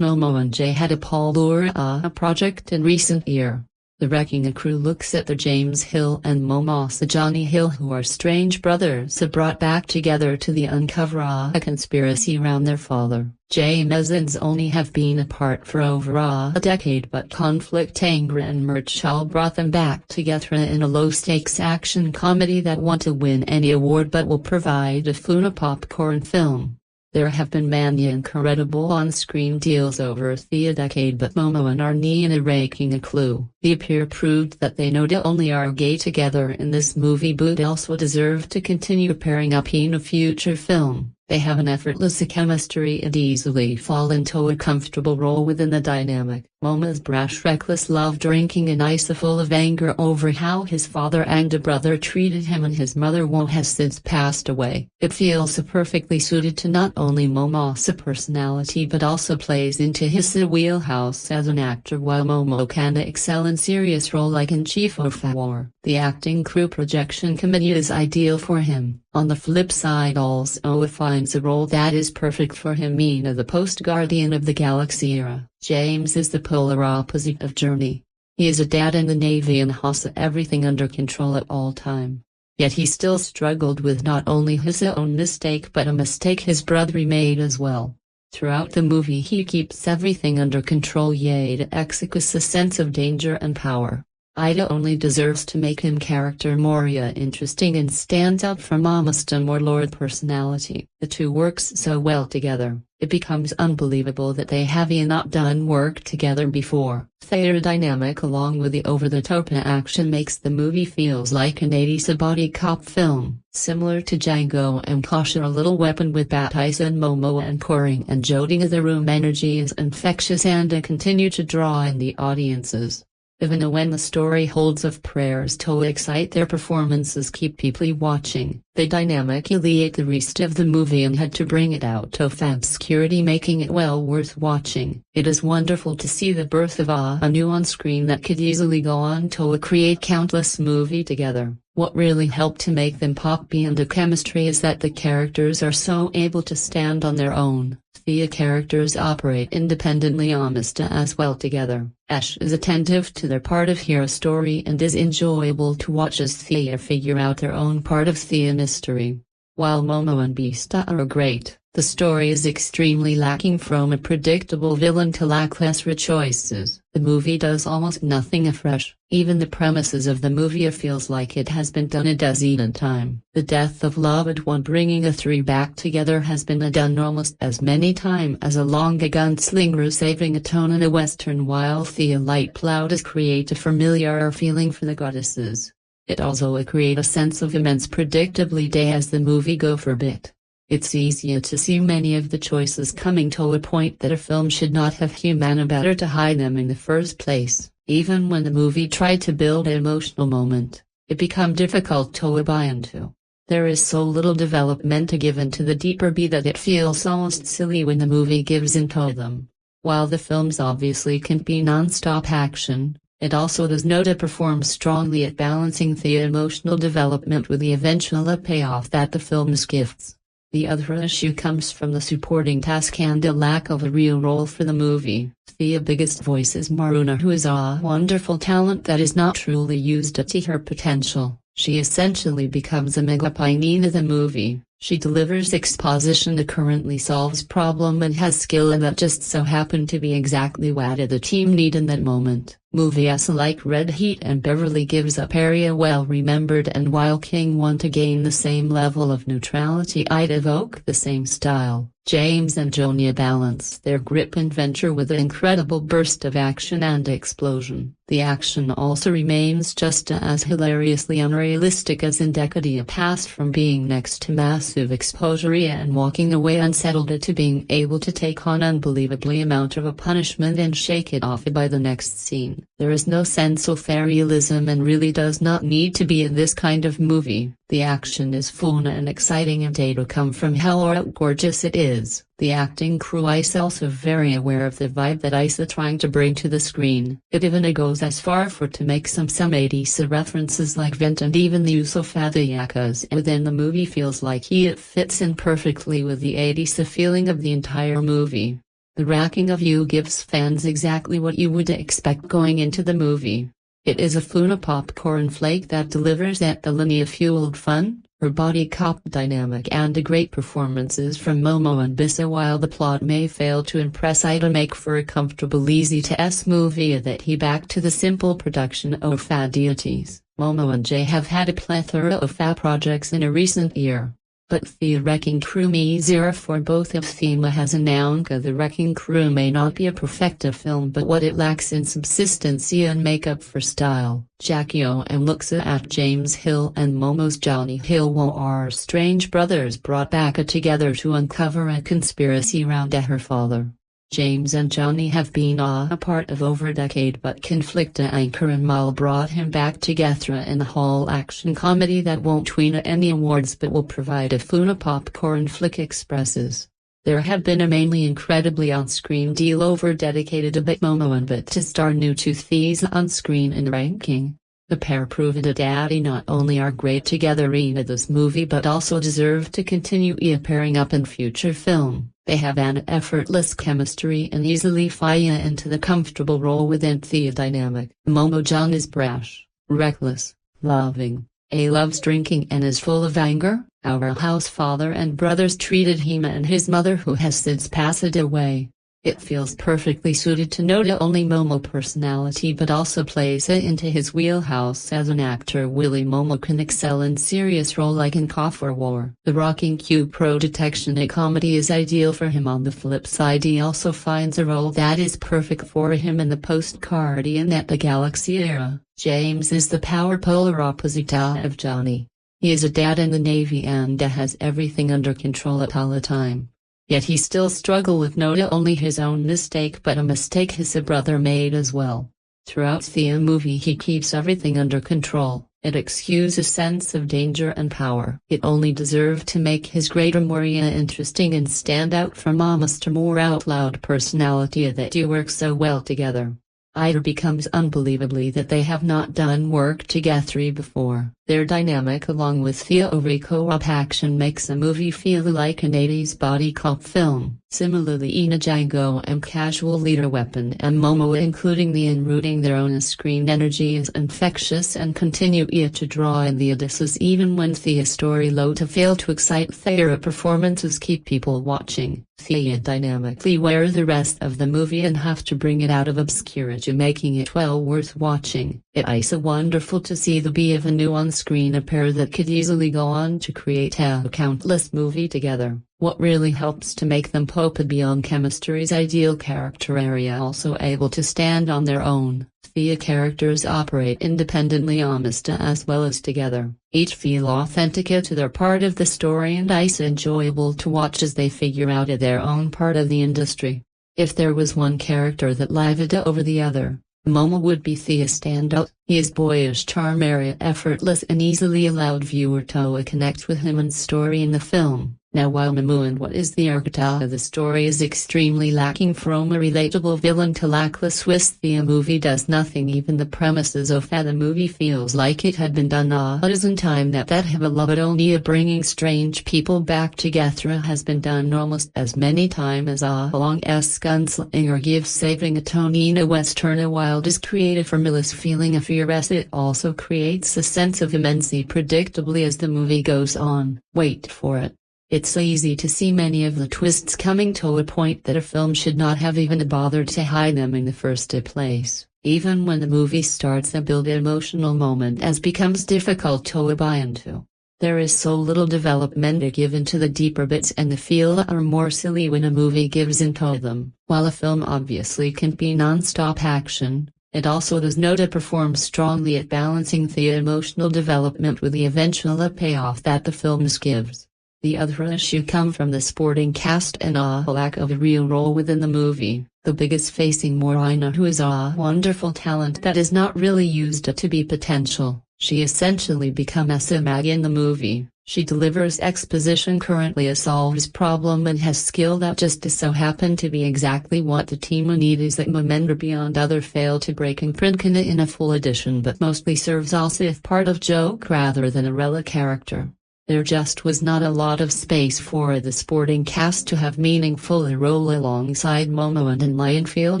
Momoa and Jay had a Paul Lura project in recent year. The Wrecking Crew looks at the James Hill and Momoa Johnny Hill, who are strange brothers brought back together to uncover a conspiracy around their father. James only have been apart for over a decade, but conflict, anger and mirth all brought them back together in a low-stakes action comedy that won't to win any award but will provide a fun popcorn film. There have been many incredible on-screen deals over the decade, but Momoa and Arnie Wrecking a Clue. The appear proved that they not only are gay together in this movie but also deserve to continue pairing up in a future film. They have an effortless chemistry and easily fall into a comfortable role within the dynamic. Momoa's brash, reckless love drinking and ice full of anger over how his father and brother treated him and his mother has since passed away. It feels perfectly suited to not only Momoa's personality but also plays into his wheelhouse as an actor, while Momoa can excel in serious role like in Chief of War. The acting crew projection committee is ideal for him. On the flip side, also finds a role that is perfect for him in the post-Guardian of the Galaxy era. James is the polar opposite of Journey. He is a dad in the Navy and has everything under control at all time. Yet he still struggled with not only his own mistake but a mistake his brother made as well. Throughout the movie he keeps everything under control, yet executes a sense of danger and power. Ida only deserves to make him character more interesting and stands out from almost a more Lord personality. The two works so well together. it becomes unbelievable that they have not done work together before. Their dynamic along with the over-the-top action makes the movie feels like an 80s body cop film, similar to Django and Kosher Little Weapon with Bautista and Momoa and pouring and Jodie. The room energy is infectious and continue to draw in the audiences. Even when the story holds of prayers to excite, their performances keep people watching. They dynamically ate the rest of the movie and had to bring it out of obscurity, making it well worth watching. It is wonderful to see the birth of a new on-screen that could easily go on to create countless movies together. What really helped to make them pop beyond the chemistry is that the characters are so able to stand on their own. The characters operate independently almost as well together. Ash is attentive to their part of hero story and is enjoyable to watch as they figure out their own part of the mystery. While Momo and Bautista are great, the story is extremely lacking, from a predictable villain to lackluster choices. The movie does almost nothing afresh. Even the premises of the movie feels like it has been done a dozen times. The death of loved one bringing the three back together has been done almost as many times as a long gunslinger saving a tone in a western, while the light cloud create a familiar feeling for the goddesses. It also creates a sense of immense predictability as the movie goes for a bit. It's easier to see many of the choices coming to a point that a film should not have human better to hide them in the first place. Even when the movie tried to build an emotional moment, it became difficult to buy into. There is so little development given to the deeper beat that it feels almost silly when the movie gives into them. While the films obviously can be non-stop action, it also does not perform strongly at balancing the emotional development with the eventual payoff that the films gives. The other issue comes from the supporting task and a lack of a real role for the movie. The biggest voice is Morena, who is a wonderful talent that is not truly used to her potential. She essentially becomes a megapainine of the movie. She delivers exposition that currently solves problem and has skill that just so happen to be exactly what the team need in that moment. Movies like Red Heat and Beverly gives up area well remembered, and while King want to gain the same level of neutrality, I'd evoke the same style. James and Jonia balance their grip and venture with an incredible burst of action and explosion. The action also remains just as hilariously unrealistic as in Decadia passed from being next to massive exposure and walking away unsettled to being able to take on unbelievably amount of a punishment and shake it off by the next scene. There is no sense of realism and really does not need to be in this kind of movie. The action is fun and exciting and to come from how gorgeous it is. The acting crew is also very aware of the vibe that is trying to bring to the screen. It even goes as far for to make some 80s references like Vent, and even the use of the yakas within the movie feels like it fits in perfectly with the 80s feeling of the entire movie. The racking of you gives fans exactly what you would expect going into the movie. It is a fun popcorn flake that delivers at the linear-fueled fun, her body cop dynamic and great performances from Momo and Bautista. While the plot may fail to impress, I'd make for a comfortable easy-to-s movie that he back to the simple production of deities. Momo and Jay have had a plethora of projects in a recent year. But the Wrecking Crew easier for both of them has announced the Wrecking Crew may not be a perfect film, but what it lacks in subsistency and makeup for style. Jackie O and looks at James Hill and Momo's Johnny Hill are strange brothers brought back together to uncover a conspiracy around her father. James and Johnny have been apart of over a decade, but conflict Anchor and Mal brought him back together in a whole action comedy that won't win any awards but will provide a fun popcorn flick expresses. There have been a mainly incredibly on-screen deal over dedicated a bit Momo and Bautista are new to these on-screen and ranking. The pair proved that they not only are great together in this movie but also deserve to continue pairing up in future film. They have an effortless chemistry and easily fall into the comfortable role within the dynamic. Momo-John is brash, reckless, loving, loves drinking and is full of anger. Our house father and brothers treated him and his mother, who has since passed away. It feels perfectly suited to not only Momoa's personality but also plays it into his wheelhouse as an actor. Willy Momoa can excel in serious role like in Cough or War. The rocking Q Pro detection a comedy is ideal for him. On the flip side, he also finds a role that is perfect for him in the post-Guardian of the Galaxy era. James is the power polar opposite of Johnny. He is a dad in the Navy and has everything under control at all the time. Yet he still struggles with not only his own mistake but a mistake his brother made as well. Throughout the movie he keeps everything under control. It exudes a sense of danger and power. It only deserved to make his greater Morena interesting and stand out from Mr. more out loud personality that do work so well together. It becomes unbelievably that they have not done work together before. Their dynamic along with the co-op action makes the movie feel like an 80s body cop film. Similarly in Django and Casual Leader Weapon and Momoa including the enrooting their own screen energy is infectious and continue to draw in the Odysseus even when the story low to fail to excite their performances keep people watching. The dynamically wear the rest of the movie and have to bring it out of obscurity making it well worth watching. It is so wonderful to see the be of a new on-screen a pair that could easily go on to create a countless movie together. What really helps to make them pop beyond chemistry's ideal character area also able to stand on their own. The characters operate independently almost as well as together. Each feel authentic to their part of the story and is enjoyable to watch as they figure out their own part of the industry. If there was one character that lived over the other, Momoa would be the standout. His boyish charm effortless and easily allowed viewer to connect with him and story in the film. Now while Momoa and what is the archetype of the story is extremely lacking from a relatable villain to lackless twist, the movie does nothing. Even the premises of the movie feels like it had been done a dozen times. That have a loved only bringing strange people back together has been done almost as many times as a long-s gunslinger gives saving a Tony in a western. While it is created formless feeling of fear as it also creates a sense of immensity predictably as the movie goes on. Wait for it. It's easy to see many of the twists coming to a point that a film should not have even bothered to hide them in the first place. Even when the movie starts, a build emotional moment as becomes difficult to buy into. There is so little development given to the deeper bits and the feel are more silly when a movie gives into them. While a film obviously can be non-stop action, it also does not perform strongly at balancing the emotional development with the eventual payoff that the film gives. The other issue comes from the supporting cast and a lack of a real role within the movie, the biggest facing Morena, who is a wonderful talent that is not really used to be potential. She essentially becomes a mag in the movie. She delivers exposition currently solves problem and has skill that just so happen to be exactly what the team needs that Momender beyond other fail to break and print in a full edition but mostly serves also if part of joke rather than a relic character. There just was not a lot of space for the sporting cast to have meaningful role alongside Momoa and in Lionfield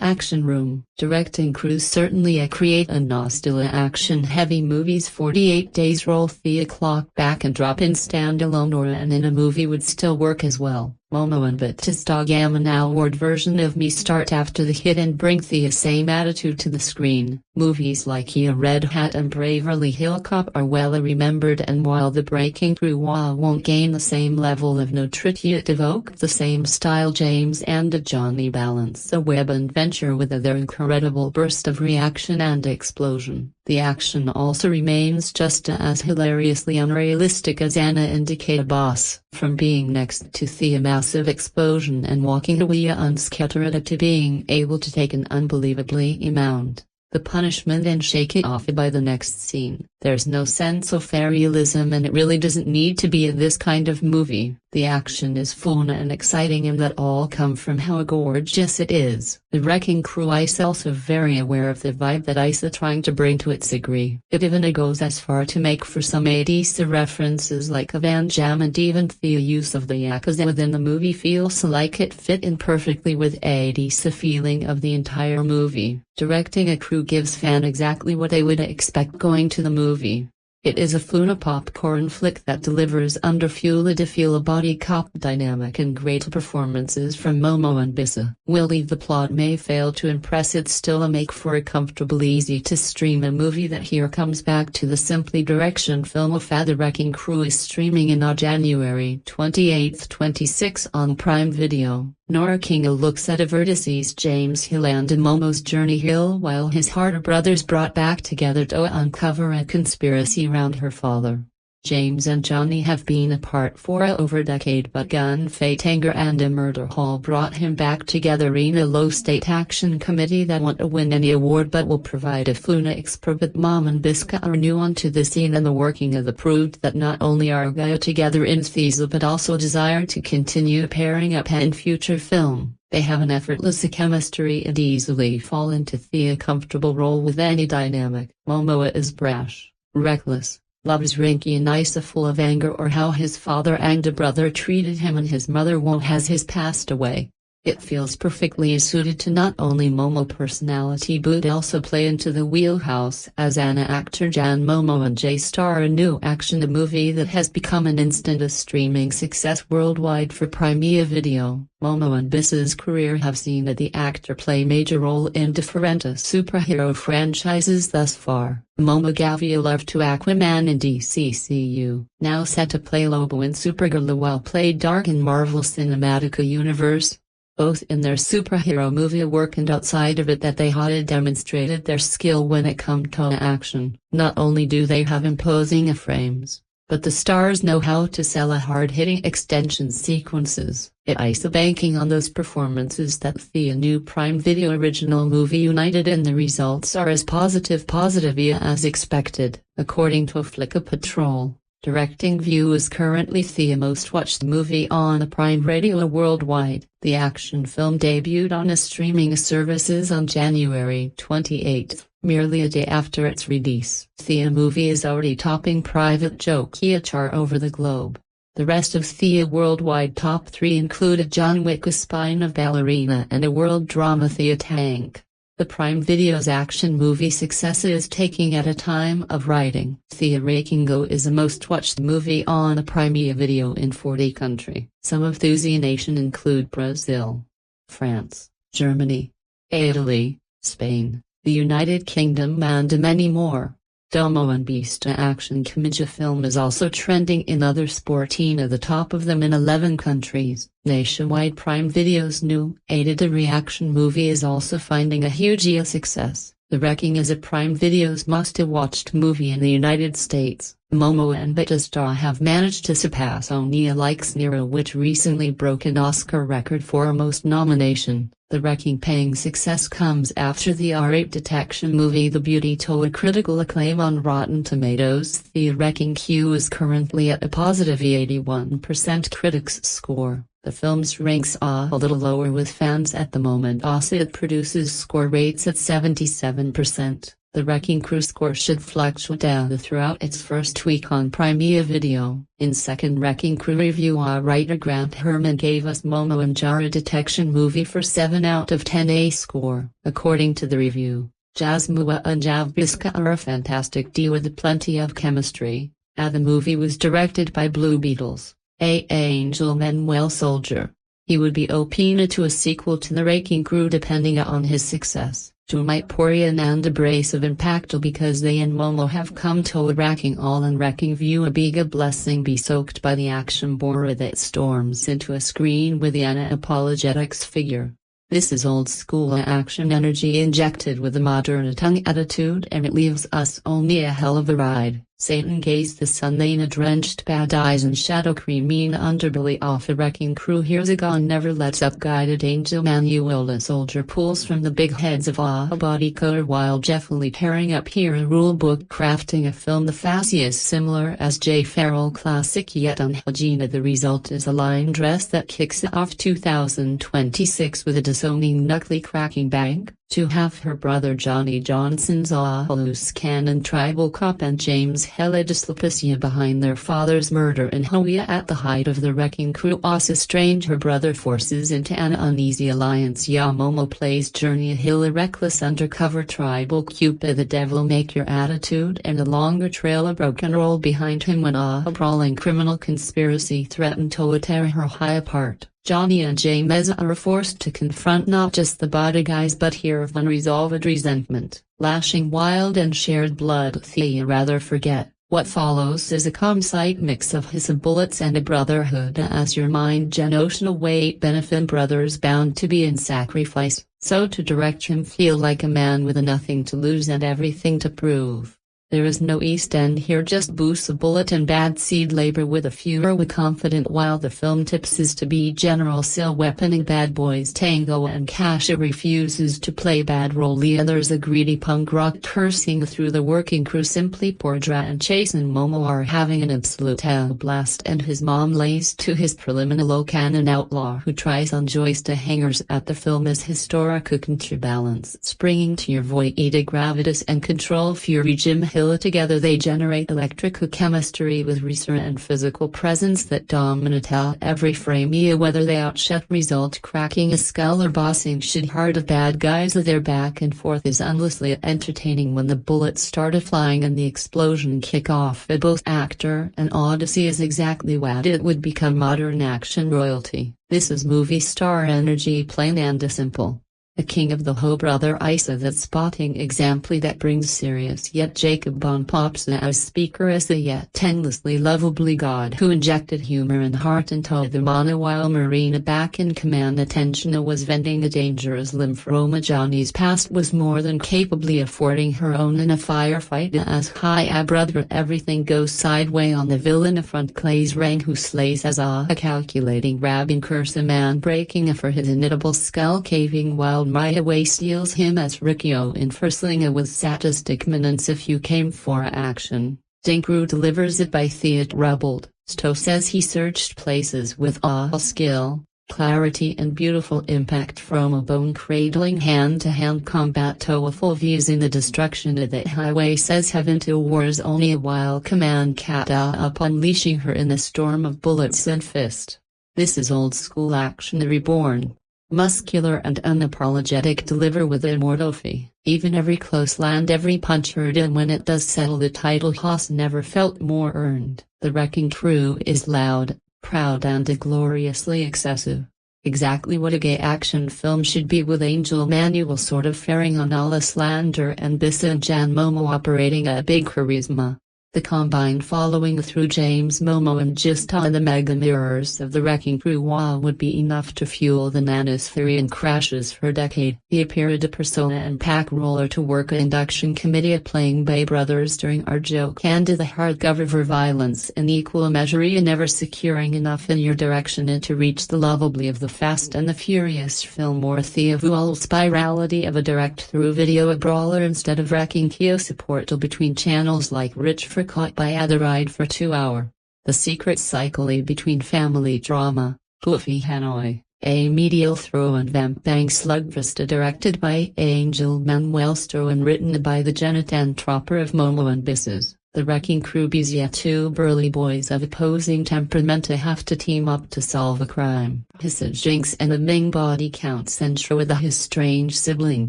action room. Directing crews certainly create a nostalgia action-heavy movies 48 days roll the clock back and drop in standalone or and in a movie would still work as well. Momoa and Bautista an award version of Me start after the hit and bring the same attitude to the screen. Movies like Red Hat and Beverly Hills Cop are well remembered, and while the Breaking Through Wall won't gain the same level of notoriety, it evoked the same style. James and Johnny balance the web adventure with their incredible burst of reaction and explosion. The action also remains just as hilariously unrealistic as Anna indicated boss, from being next to the massive explosion and walking away unscattered to being able to take an unbelievably amount. The punishment and shake it off by the next scene. There's no sense of realism and it really doesn't need to be in this kind of movie. The action is fun and exciting and that all come from how gorgeous it is. The Wrecking Crew is also very aware of the vibe that is trying to bring to its degree. It even goes as far to make for some 80s references like a Van Jam, and even the use of the Yakuza within the movie feels like it fit in perfectly with 80s feeling of the entire movie. Directing a crew gives fan exactly what they would expect going to the movie. It is a Funa popcorn flick that delivers under-fuel-to-feel body cop dynamic and great performances from Momoa and Bautista. While the plot may fail to impress, it's still a make for a comfortable, easy-to-stream movie that here comes back to the simply direction film of The Wrecking Crew is streaming in January 28, 26 on Prime Video. Nora Kinga looks at a vertices James Hill and Momoa's journey Hill while his harder brothers brought back together to uncover a conspiracy around her father. James and Johnny have been apart for over a decade, but gunfight, anger and a murder haul brought him back together in a low-state action comedy that won't win any award but will provide a Funa expo. But Mom and Bisca are new onto the scene, and the working of the proved that not only are they together in Thea but also desire to continue pairing up in future film. They have an effortless chemistry and easily fall into Thea's comfortable role with any dynamic. Momoa is brash, reckless, loves Rinky and Isa, full of anger or how his father and a brother treated him and his mother has his passed away. It feels perfectly suited to not only Momoa's personality but also play into the wheelhouse as Anna actor Jan Momoa and Jay star a new action movie that has become an instant streaming success worldwide for Prime Video. Momoa and Bautista's career have seen the actor play major role in different superhero franchises thus far. Momoa gave love to Aquaman in DCCU, now set to play Lobo in Supergirl while played Dark in Marvel Cinematic Universe. Both in their superhero movie work and outside of it that they had demonstrated their skill when it comes to action. Not only do they have imposing frames, but the stars know how to sell hard-hitting extension sequences. It is banking on those performances that the new Prime Video original movie united, and the results are as positive as expected, according to Flicka Patrol. Directing View is currently the most watched movie on Prime Video worldwide. The action film debuted on streaming services on January 28, merely a day after its release. The movie is already topping Private Joke chart over the globe. The rest of the worldwide top 3 included John Wick: A Spine of Ballerina and a world drama The Tank. The Prime Video's action movie success is taking at a time of writing. The Wrecking Crew is the most watched movie on Prime Video in 40 countries. Some of those nations include Brazil, France, Germany, Italy, Spain, the United Kingdom and many more. Momoa and Bautista action comedy film is also trending in other sporting at the top of them in 11 countries. Nationwide, Prime Video's new aided reaction movie is also finding a huge success. The Wrecking is a Prime Video's must-watched movie in the United States. Momoa and Bautista have managed to surpass Onia Likes Nero, which recently broke an Oscar record for most nomination. The Wrecking paying success comes after the R-rated detection movie The Beauty to a critical acclaim on Rotten Tomatoes. The Wrecking Crew is currently at a positive 81% critics score. The film's ranks are a little lower with fans at the moment. Also, it produces score rates at 77%. The Wrecking Crew score should fluctuate throughout its first week on Prime Video. In second Wrecking Crew review, our writer Grant Herman gave us Momoa and Jara detection movie for 7 out of 10 a score. According to the review, Momoa and Bautista are a fantastic duo with plenty of chemistry. The movie was directed by Blue Beetles. Ángel Manuel Soto. He would be open to a sequel to The Wrecking Crew depending on his success. To might Porian and abrasive impactful because they and Momo have come to a wrecking all and Wrecking View a big blessing be soaked by the action bora that storms into a screen with the apologetics figure. This is old school action energy injected with a modern tongue attitude, and it leaves us only a hell of a ride. Satan gazed the sun in drenched bad eyes and shadow creaming underbelly off a Wrecking Crew. Here's a gun never lets up guided Ángel Manuel a soldier pulls from the big heads of a body color while Jeffily tearing up here a rule book crafting a film the fastest similar as J. Farrell classic yet unhygienic. The result is a line dress that kicks off 2026 with a disowning knuckly cracking bang. To have her brother Johnny Johnson's a loose cannon tribal cop and James Helidislopacia behind their father's murder in Hawaii at the height of the wrecking crew also strange her brother forces into an uneasy alliance. Momoa plays Journey Hill, a reckless undercover tribal Cupid, the devil make your attitude and a longer trail of broken roll behind him when a brawling criminal conspiracy threatened to tear her high apart. Johnny and James are forced to confront not just the body guys but hear of unresolved resentment, lashing wild and shared blood. Thea rather forget. What follows is a calm-sight mix of hiss of bullets and a brotherhood as your mind generational weight benefit brothers bound to be in sacrifice, so to direct him feel like a man with nothing to lose and everything to prove. There is no East End here, just boosts a bullet and bad seed labor with a fewer with confident while the film tips is to be General Sil weaponing bad boys tango and Kasha refuses to play bad role. The others a greedy punk rock cursing through the working crew. Simply Pordra and Chase and Momo are having an absolute hell blast and his mom lays to his preliminary low cannon outlaw who tries on joist to hangers at the film is historic counterbalance springing to your void gravitas and control fury. Jim Hill together they generate electrical-chemistry with research and physical presence that dominate every frame. Whether they outshot result cracking a skull or bossing shit hard of bad guys their back and forth is endlessly entertaining when the bullets started flying and the explosion kick off. Both actor and Odyssey is exactly what it would become modern action royalty. This is movie star energy plain and simple. The king of the ho brother Isa that spotting example that brings serious yet Jacob Bon pops as speaker as the yet endlessly lovably god who injected humor and heart into the mono while Morena back in command attention was venting a dangerous lymphoma. Johnny's past was more than capably affording her own in a firefight as high brother everything goes sideways on the villain front. Clay's Rang who slays as a calculating rabbing curse a man breaking for his inimitable skull caving while Maya Way steals him as Rikio in Furslinga with sadistic menace. If you came for action, Dinkru delivers it by Thea rebelled. Sto says he searched places with all skill, clarity and beautiful impact from a bone-cradling hand-to-hand combat to a full views in the destruction of that highway says heaven to wars only a while command Kata up unleashing her in a storm of bullets and fist. This is old-school action reborn. Muscular and unapologetic deliver with immortality, even every close land every punch heard and when it does settle the title Haas never felt more earned. The wrecking crew is loud, proud and gloriously excessive. Exactly what a gay action film should be with Angel Manuel sort of faring on a la Slander and Bissa and Jan Momo operating a big charisma. The combined following through James Momo and Gista and the mega mirrors of the wrecking crew would be enough to fuel the Nanospherian crashes for a decade. He appeared a persona and pack roller to work a induction committee at playing Bay Brothers during our joke and to the hardcover for violence in equal measure and never securing enough in your direction and to reach the lovably of the Fast and the Furious film or the evolved spirality of a direct-through video a brawler instead of wrecking Kyo support between channels like Rich for caught by other ride for 2 hour. The secret cycle between family drama, Goofy Hanoi, a medial throw and vamp bang slugfest directed by Angel Manuel Soto and written by the Janet and Tropper of Momo and Bisses. The wrecking crew bees yet two burly boys of opposing temperament to have to team up to solve a crime. His Jinx and the Ming body count censure with his strange sibling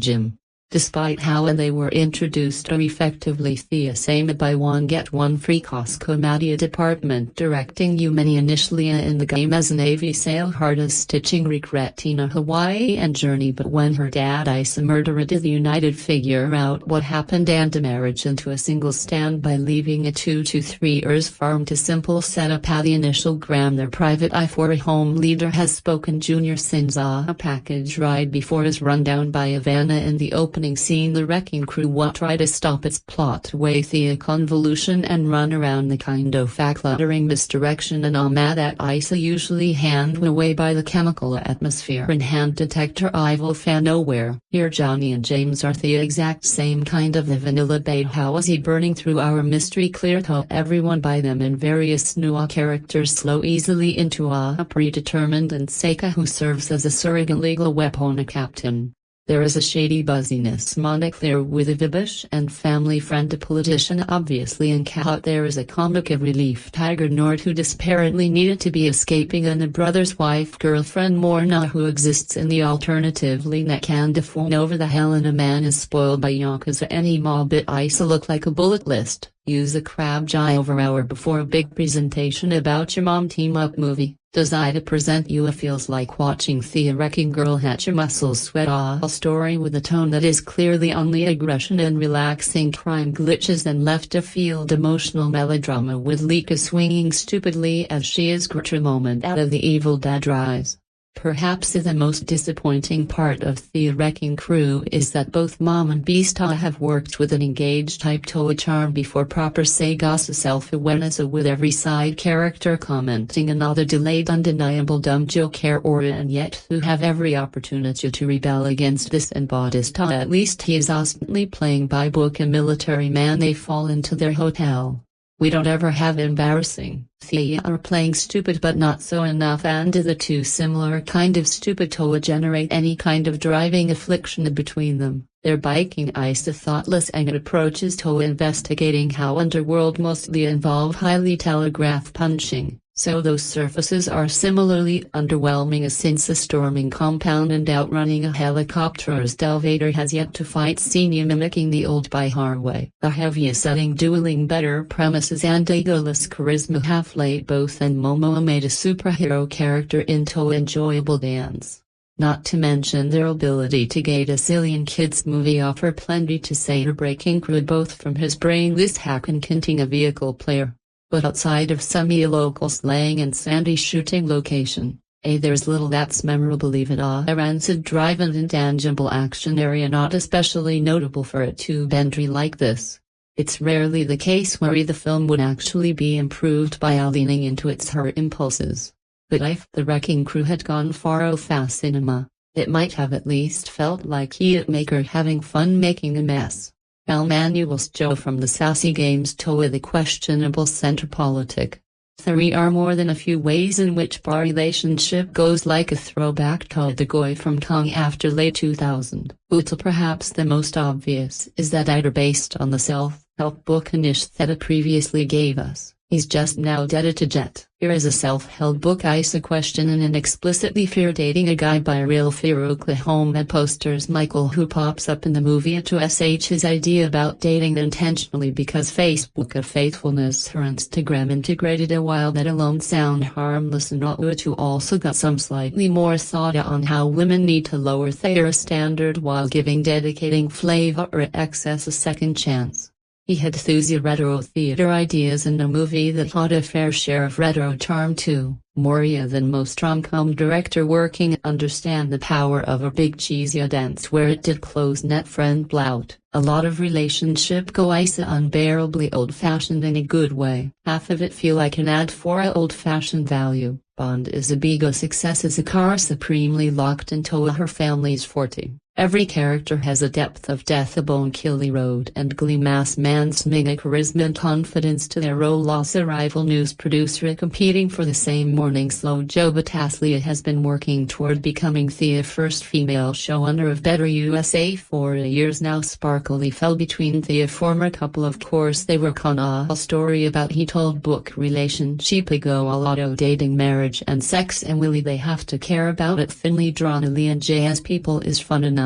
Jim. Despite how they were introduced or effectively the same buy one get one free Costco Media department directing you many initially in the game as Navy sail hard as stitching regretting Hawaii and journey but when her dad Isa murdered the United figure out what happened and a marriage into a single stand by leaving a 2 to 3 years farm to simple setup how the initial gram their private eye for a home leader has spoken Junior sends a package ride before is run down by Ivana in the opening scene. The wrecking crew try to stop its plot way the convolution and run around the kind of cluttering misdirection and all mad at Isa usually hand away by the chemical atmosphere and hand detector evil fan nowhere. Here Johnny and James are the exact same kind of the vanilla bait. How is he burning through our mystery clear to everyone by them and various new characters slow easily into a predetermined and Seika who serves as a surrogate legal weapon a captain. There is a shady buzziness monocle with a Vibish and family friend a politician obviously in cahot. There is a comic of relief Tiger Nord who desperately needed to be escaping and a brother's wife girlfriend Morena who exists in the alternatively neck and phone over the hell and a man is spoiled by Yakuza any mobbit Isa look like a bullet list. Use a crab jai over hour before a big presentation about your mom team-up movie. Does Ida present you a feels like watching Thea wrecking girl hatch your muscles sweat a story with a tone that is clearly only aggression and relaxing crime glitches and left of field emotional melodrama with Lika swinging stupidly as she is a moment out of the Evil Dead rise. Perhaps the most disappointing part of the Wrecking Crew is that both Mom and Bautista have worked with an engaged type Toa charm before proper Sagasa self-awareness with every side character commenting another delayed undeniable dumb joke aura and yet who have every opportunity to rebel against this and Bautista at least he is constantly playing by book a military man they fall into their hotel. We don't ever have embarrassing. Thea are playing stupid but not so enough and the two similar kind of stupid Toa generate any kind of driving affliction between them. Their biking ice thoughtless and approaches Toa investigating how underworld mostly involve highly telegraph punching. So those surfaces are similarly underwhelming since a storming compound and outrunning a helicopter's elevator has yet to fight Senior mimicking the old Bihar way. A heavier setting dueling better premises and egoless charisma half-late both and Momoa made a superhero character into enjoyable dance. Not to mention their ability to gate a zillion kids movie offer plenty to say to Breaking Crew both from his brainless hack and kinting a vehicle player. But outside of some local slang and sandy shooting location, there's little that's memorable even a rancid drive and intangible action area not especially notable for a two-entry like this. It's rarely the case where the film would actually be improved by leaning into her impulses. But if the Wrecking Crew had gone far fast cinema, it might have at least felt like maker having fun making a mess. Al Manuel's Joe from the sassy games Toa the questionable center politic. There are more than a few ways in which our relationship goes like a throwback to the Goy from Kong after late 2000. Until perhaps the most obvious is that either based on the self-help book Anish Theta previously gave us. He's just now dead to jet. Here is a self-help book Isa question and an explicitly fear dating a guy by real fear Oklahoma posters Michael who pops up in the movie to sh his idea about dating intentionally because Facebook of faithfulness her Instagram integrated a while that alone sound harmless and not to also got some slightly more thought on how women need to lower their standard while giving dedicating flavor or excess a second chance. He had enthusiastic retro theater ideas and a movie that had a fair share of retro charm too. More than most rom-com director working understand the power of a big cheesy dance where it did close net friend blout. A lot of relationship go Isa unbearably old-fashioned in a good way. Half of it feel like an ad for a old-fashioned value. Bond is a big success as a car supremely locked into her family's forte. Every character has a depth of death a bone killy road and glee mass man's mega charisma and confidence to their role loss a rival news producer competing for the same morning slow Joe Bataslia has been working toward becoming the first female showrunner of Better USA for years now sparkly fell between the former couple of course they work on a story about he told book relationship ago a lot of dating marriage and sex and will they have to care about it thinly drawn and J as people is fun enough.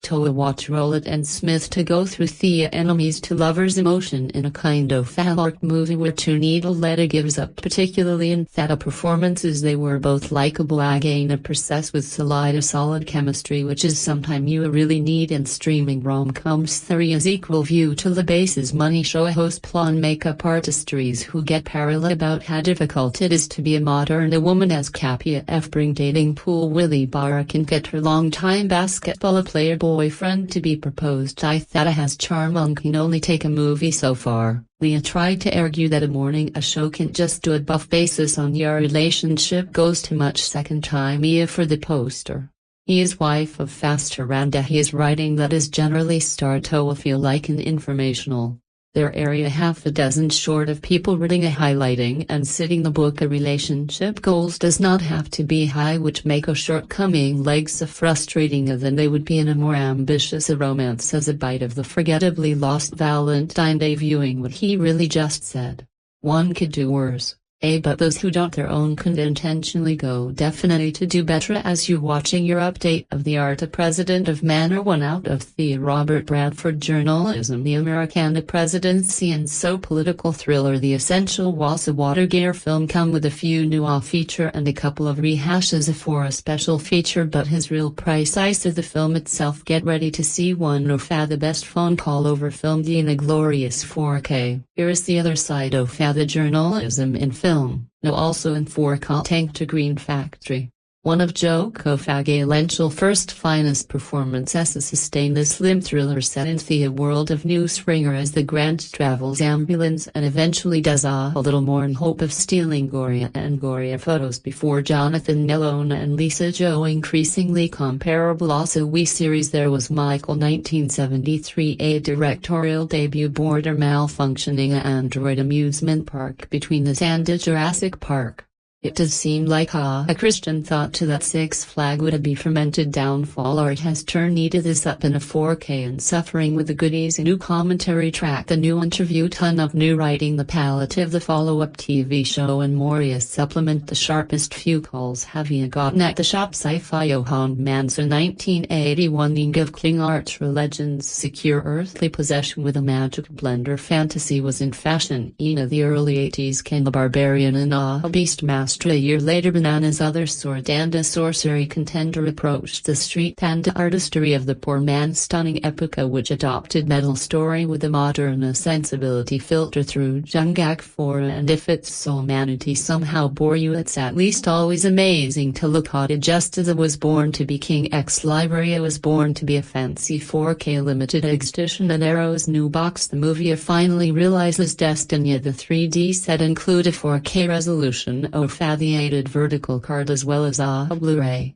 Toa watch Rowlett and Smith to go through the enemies to lovers emotion in a kind of fall-art movie where two needle letter gives up particularly in theta performances they were both likable again a process with solid chemistry which is sometime you really need in streaming rom-coms 3 is equal view to the bases money show a host plan makeup artistries who get parallel about how difficult it is to be a modern a woman as Kapia F bring dating pool Willie Barra can get her long-time basketball player boyfriend to be proposed I thought has charm and can only take a movie so far. Leah tried to argue that a morning a show can't just do a buff basis on your relationship goes too much second time for the poster. He is wife of Faster and he is writing that is generally start to feel like an informational. There are half a dozen short of people reading a highlighting and citing the book. A relationship goals does not have to be high, which make a shortcoming legs a frustrating than they would be in a more ambitious a romance as a bite of the forgettably lost Valentine Day viewing what he really just said. One could do worse. But those who don't their own could intentionally go definitely to do better. As you watching your update of the art of President of Manor 1 out of the Robert Bradford Journalism, the Americana Presidency and So political thriller. The essential was a Watergate film come with a few new off-feature and a couple of rehashes for a special feature, but his real price is the film itself. Get ready to see one of the best phone call over filmed in a glorious 4K. Here is the other side of the journalism in film. No, also in 4K. Tank to Green Factory. One of Joko Fagelensch's first finest performances sustained the slim thriller set in the world of Newsringer as the Grant travels ambulance and eventually does a little more in hope of stealing Goria photos before Jonathan Melona and Lisa Joe. Increasingly comparable also we series. There was Michael 1973, a directorial debut. Border malfunctioning android amusement park between this and Jurassic Park. It does seem like a Christian thought to that Six Flag would be fermented downfall. Art has turned this up in a 4K and suffering with the goodies. A new commentary track, the new interview, ton of new writing, the palliative, the follow-up TV show and more supplement. The sharpest few calls have you gotten at the shop. Sci-fi Johan Manson 1981 ing of King Arthur legends. Secure earthly possession with a magic blender. Fantasy was in fashion in the early 80s. Ken the Barbarian and a Beastmaster. A year later, Banana's other sword and a sorcery contender approached the street and artistry of the poor man. Stunning epica which adopted metal story with a modern sensibility filter through Jungak 4, and if its soulmanity somehow bore you, it's at least always amazing to look at it. Just as it was born to be King X Library, it was born to be a fancy 4K limited edition and Arrow's new box. The movie finally realizes destiny. The 3D set include a 4K resolution of the aided vertical card as well as a Blu-ray.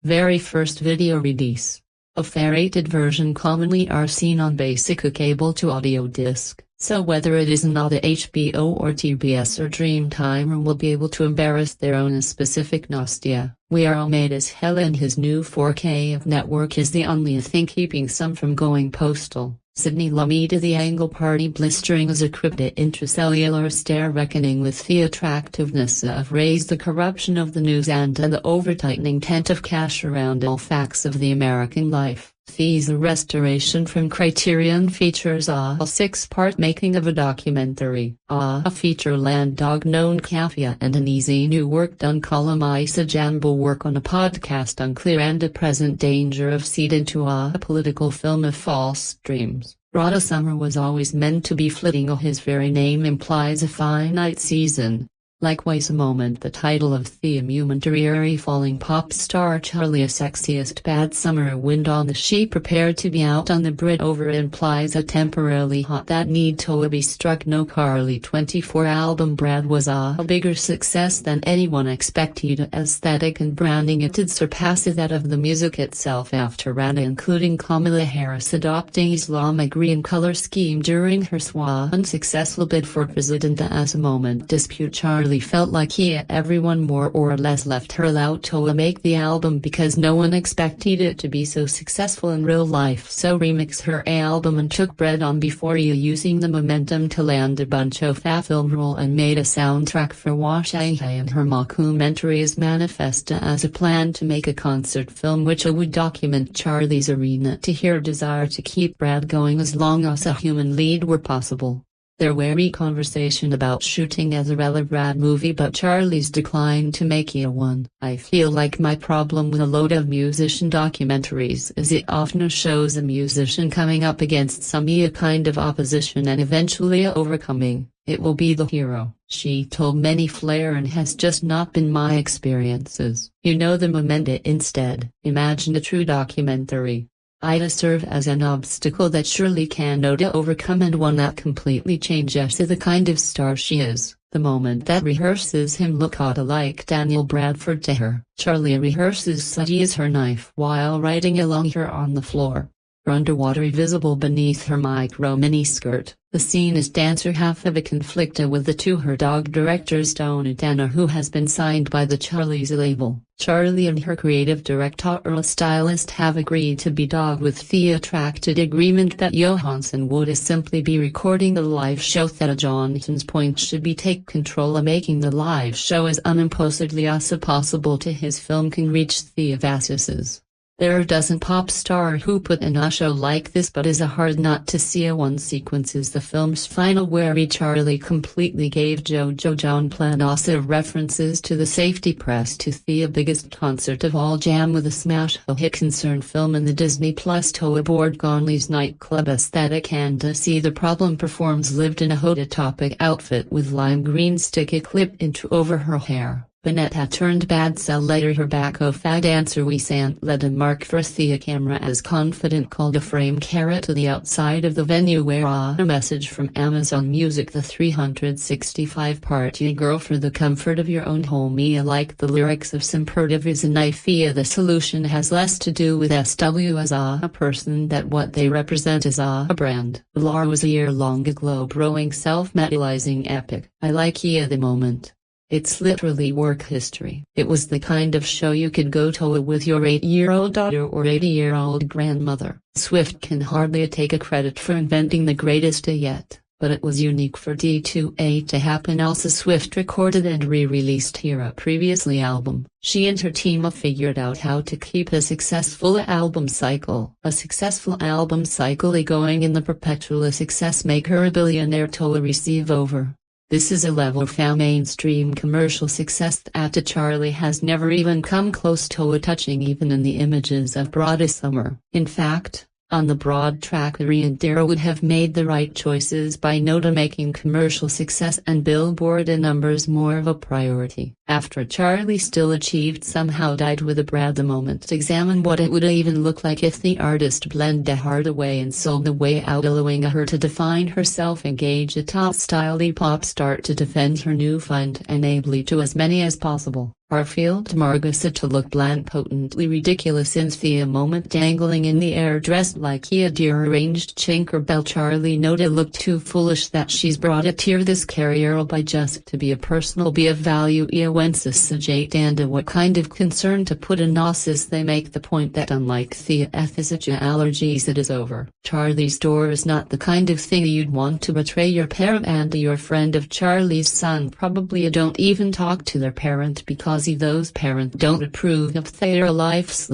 Very first video release. A rated version commonly are seen on basic cable to audio disc, so whether it is not a HBO or TBS or Dreamtime will be able to embarrass their own specific nostalgia. We are all made as hell, and his new 4K of network is the only thing keeping some from going postal. Sydney Lumita, the angle party blistering as a cryptic intracellular stare, reckoning with the attractiveness of raise, the corruption of the news and the over-tightening tent of cash around all facts of the American life. The restoration from Criterion features a 6-part making of a documentary, a feature land dog known Kafia and an easy new work done column Isa Jambo work on a podcast unclear and a present danger of seed into a political film of false dreams. Rada Summer was always meant to be flitting, his very name implies a finite season. Likewise a moment the title of the momentary falling pop star Charlie, a sexiest bad summer wind on the she prepared to be out on the Brit over implies a temporarily hot that need to be struck. No Carly 24 album Brad was a bigger success than anyone expected. Aesthetic and branding it did surpass that of the music itself after Rana, including Kamala Harris adopting Islamic green color scheme during her unsuccessful bid for president. As a moment dispute, Charlie felt like everyone more or less left her allowed to make the album because no one expected it to be so successful in real life, so remix her album and took bread on before using the momentum to land a bunch of film roll and made a soundtrack for Washanghai, and her mockumentary is manifest as a plan to make a concert film which would document Charlie's arena to her desire to keep Brad going as long as a human lead were possible. There were conversation about shooting as a Rella Brad movie, but Charlie's declined to make one. I feel like my problem with a load of musician documentaries is it often shows a musician coming up against some kind of opposition and eventually overcoming. It will be the hero, she told Many Flair, and has just not been my experiences. The moment instead. Imagine a true documentary. Ida serve as an obstacle that surely can overcome, and one that completely changes the kind of star she is. The moment that rehearses him look like Daniel Bradford to her. Charlie rehearses Suddy as her knife while riding along her on the floor. her underwater visible beneath her micro miniskirt. The scene is dancer half of a conflicta with the two her dog directors Donatana, who has been signed by the Charlie's label. Charlie and her creative directorial stylist have agreed to be dog with the attracted agreement that Johansson would simply be recording the live show. Thea Johnson's point should be take control of making the live show as unimposedly as possible to his film can reach the Vasis's. There are dozen pop star who put in a show like this, but is a hard not to see. One sequence is the film's final where Charlie completely gave Jojo John Planosa references to the safety press to the biggest concert of all jam with a smash hit concern film in the Disney Plus Toa Board Gonley's nightclub aesthetic, and to see the problem performs lived in a Hoda topic outfit with lime green sticky clip into over her hair. Bonetta turned bad cell later her back of fag dancer we sant led a mark for the camera as confident called a frame carrot to the outside of the venue where a message from Amazon Music the 365 party girl for the comfort of your own home. Like the lyrics of Simpertive is a knife. The solution has less to do with SW as a person that what they represent is a brand. Lar was a year-long globe-rowing self-medalizing epic. I like the moment. It's literally work history. It was the kind of show you could go to with your 8-year-old daughter or 80-year-old grandmother. Swift can hardly take a credit for inventing the greatest yet, but it was unique for D2A to happen. Elsa Swift recorded and re-released her previously album. She and her team have figured out how to keep a successful album cycle going in the perpetual success make her a billionaire to receive over. This is a level of mainstream commercial success that Charlie has never even come close to touching, even in the images of Broad Summer. In fact, on the broad track Dara would have made the right choices by making commercial success and Billboard numbers more of a priority. After Charlie still achieved somehow died with a Brad the moment. Examine what it would even look like if the artist blend the heart away and sold the way out, allowing her to define herself, engage a top-style pop star to defend her new find and ably to as many as possible. Harfield Margasa to look bland potently ridiculous in the moment dangling in the air dressed like a deranged Tinkerbell. Charlie noted look too foolish that she's brought a tear this carrier by just to be a personal be of value wensis sajate and what kind of concern to put in gnosis. They make the point that unlike the ethicica allergies it is over. Charlie's door is not the kind of thing you'd want to betray your parent, and your friend of Charlie's son probably don't even talk to their parent because those parents don't approve of their life's.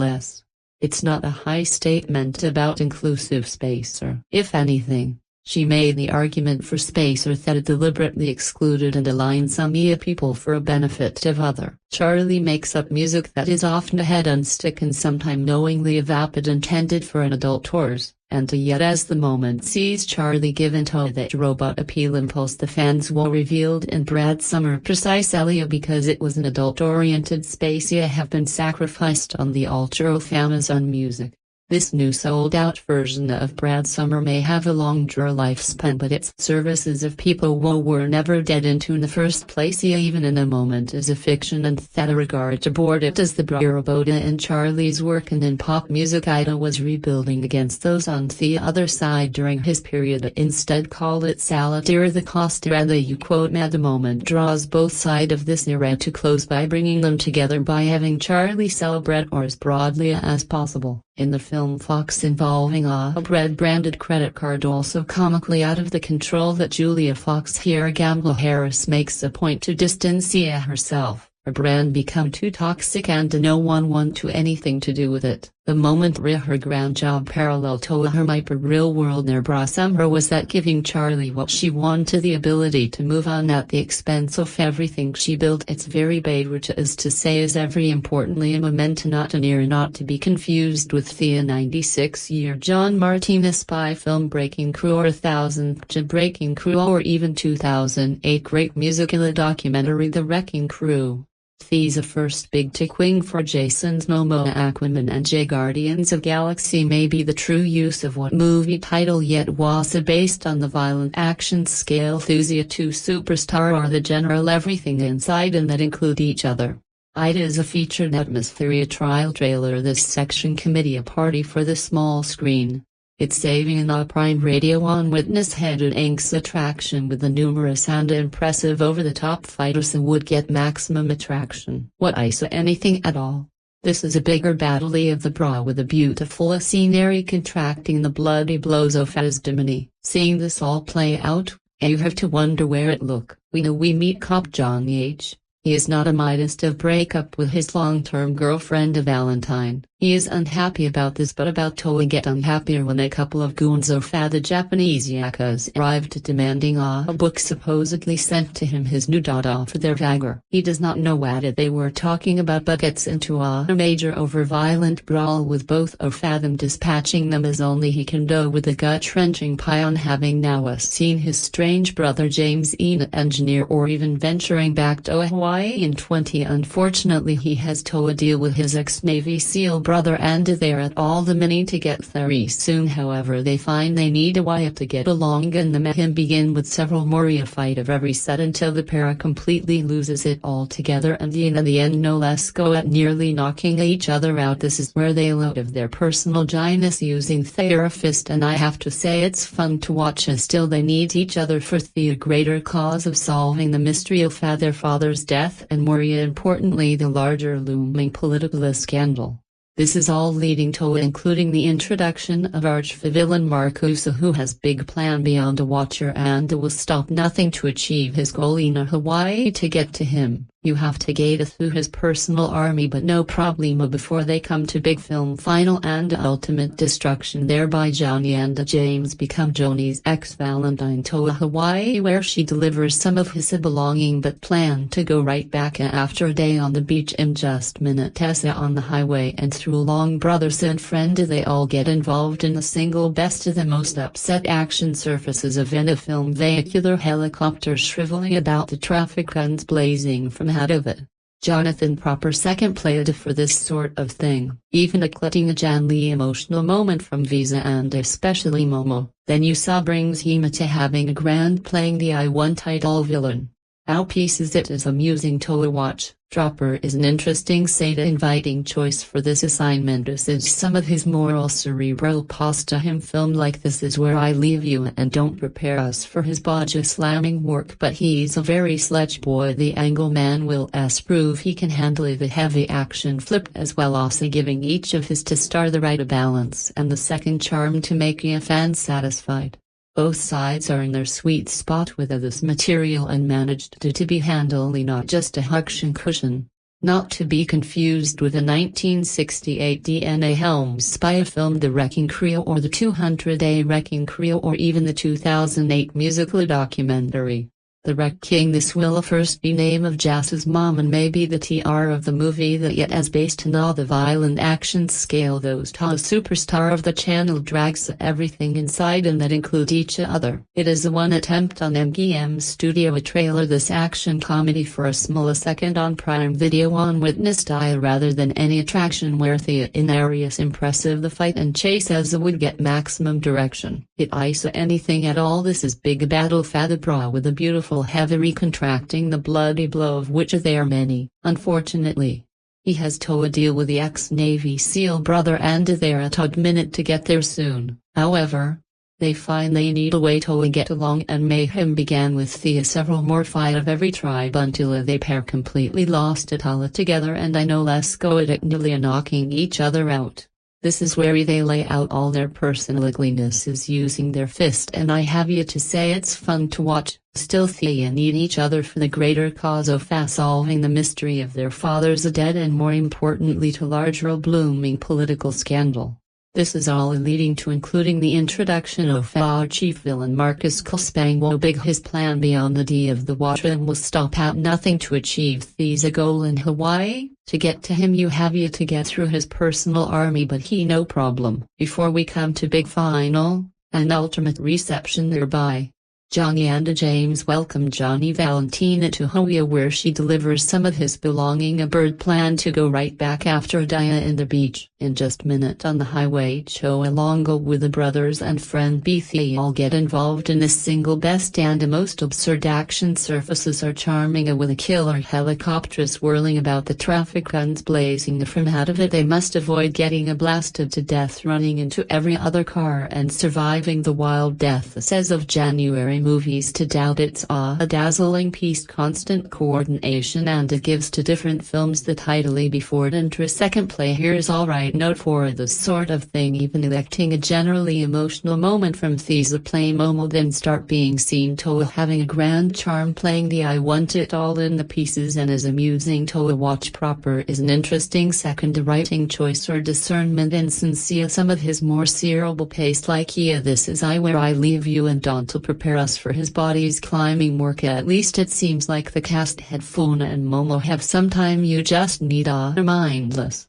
It's not a high statement about inclusive spacer. If anything, she made the argument for spacer that it deliberately excluded and aligned some people for a benefit of other. Charlie makes up music that is often a head on stick and sometimes knowingly vapid intended for an adult tours. And yet as the moment sees Charlie give into that robot appeal impulse, the fans will revealed in Brad Summer precisely because it was an adult-oriented space have been sacrificed on the altar of Amazon Music. This new sold-out version of Brad Summer may have a longer lifespan, but its services of people who were never dead into in the first place even in a moment is a fiction, and that regard to board it as the Boda in Charlie's work and in pop music Ida was rebuilding against those on the other side during his period. Instead call it Salatira the Costa the you quote the moment draws both sides of this era to close by bringing them together by having Charlie sell bread or as broadly as possible. In the film Fox involving a bread-branded credit card also comically out of the control that Julia Fox here Gamble Harris makes a point to distance herself. Her brand become too toxic and no one want to anything to do with it. The moment her grand job parallel to her hyper real world near Summer was that giving Charlie what she wanted, the ability to move on at the expense of everything she built. It's very bad, which is to say is every importantly a moment not an era, not to be confused with the 96-year John Martinez spy film Breaking Crew or 1000th Breaking Crew or even 2008 great musical documentary The Wrecking Crew. These a first big tick wing for Jason's Momoa Aquaman and J Guardians of Galaxy may be the true use of what movie title yet was based on the violent action scale Thusia 2 superstar or the general everything inside and that include each other. Ida is a featured atmosphere trial trailer this section committee a party for the small screen. It's saving a prime radio on witness-headed Inks attraction with the numerous and impressive over-the-top fighters who would get maximum attraction. What I saw anything at all. This is a bigger battle of the bra with a beautiful scenery contracting the bloody blows of his diminy. Seeing this all play out, you have to wonder where it look. We know we meet cop Johnny H. He is not a Midas to break up with his long-term girlfriend Valentine. He is unhappy about this, but about to get unhappier when a couple of goons of the Japanese yakuza arrived demanding a book supposedly sent to him his new dada for their vagger. He does not know what they were talking about but gets into a major over-violent brawl with both of them, dispatching them as only he can do with a gut-wrenching paean, having now seen his strange brother James engineer or even venturing back to Hawaii in 20. Unfortunately he has to deal with his ex-Navy SEAL brother and they're at all the many to get very soon. However, they find they need a Wyatt to get along and the him begin with several more fight of every set until the para completely loses it all together and in the end no less go at nearly knocking each other out. This is where they load of their personal genius using their fist, and I have to say it's fun to watch as still they need each other for the greater cause of solving the mystery of their father's death and more importantly the larger looming political scandal. This is all leading to including the introduction of arch-villain Marcusa, who has big plan beyond a watcher and will stop nothing to achieve his goal in Hawaii. To get to him, you have to gate through his personal army, but no problemo before they come to big film final and ultimate destruction. Thereby Johnny and James become Joni's ex-Valentine to Hawaii, where she delivers some of his belonging but plan to go right back after a day on the beach. In just minutes on the highway and through long brothers and friend they all get involved in the single best of the most upset action surfaces of any film: vehicular helicopters shriveling about, the traffic guns blazing from out of it. Jonathan proper second played for this sort of thing, even including a gently emotional moment from Visa and especially Momo. Then you saw brings him to having a grand playing the I1 title villain. How pieces it is amusing to watch. Dropper is an interesting inviting choice for this assignment, as is some of his moral cerebral pasta. Him film like this is where I leave you and don't prepare us for his bodge slamming work, but he's a very sledge boy. The angle man will prove he can handle the heavy action flip as well, also giving each of his to star the right balance and the second charm to make a fan satisfied. Both sides are in their sweet spot with this material and managed to be handily not just a action cushion. Not to be confused with the 1968 DNA Helms spy film The Wrecking Crew or the 200-Day Wrecking Crew or even the 2008 musical documentary The Wreck King. This will first be name of Jass's mom and maybe the TR of the movie that yet as based on all the violent action scale those to a superstar of the channel drags everything inside and that include each other. It is a one attempt on MGM Studio a trailer this action comedy for a millisecond on Prime Video on witness style rather than any attraction where the hilarious impressive the fight and chase as would get maximum direction. It ISO anything at all. This is big battle the bra with a beautiful heavy contracting the bloody blow of which there are many. Unfortunately, he has to deal with the ex-Navy SEAL brother and they're at a minute to get there soon. However, they find they need a way to get along and mayhem began with the several more fight of every tribe until they pair completely lost it all together and I no less go at it nearly knocking each other out. This is where they lay out all their personal uglinesses using their fist and I have you to say it's fun to watch. Still they need each other for the greater cause of solving the mystery of their father's dead and more importantly to larger blooming political scandal. This is all leading to including the introduction of our chief villain Marcus Cuspangwo. Big his plan beyond the D of the water and will stop at nothing to achieve a goal in Hawaii. To get to him you have to get through his personal army, but he no problem. Before we come to big final, an ultimate reception thereby. Johnny and James welcome Johnny Valentina to Hawaii, where she delivers some of his belonging. A bird planned to go right back after a dia in the beach. In just a minute on the highway, Choalongo with the brothers and friend Beathy all get involved in this single best and the most absurd action. Surfaces are charming, with a killer helicopter swirling about, the traffic guns blazing from out of it. They must avoid getting blasted to death, running into every other car and surviving the wild death. Says of January movies to doubt it's a dazzling piece, constant coordination, and it gives to different films the tidily before it enters second play. Here's alright note for this sort of thing, even electing a generally emotional moment from Thesa play Momo, then start being seen Toa having a grand charm playing the I want it all in the pieces and is amusing. Toa watch proper is an interesting second writing choice or discernment in Sincere, some of his more cerebral pace like yeah, this is I where I leave you and don't to prepare us for his body's climbing work. At least it seems like the cast had Funa and Momo have some time. You just need a mindless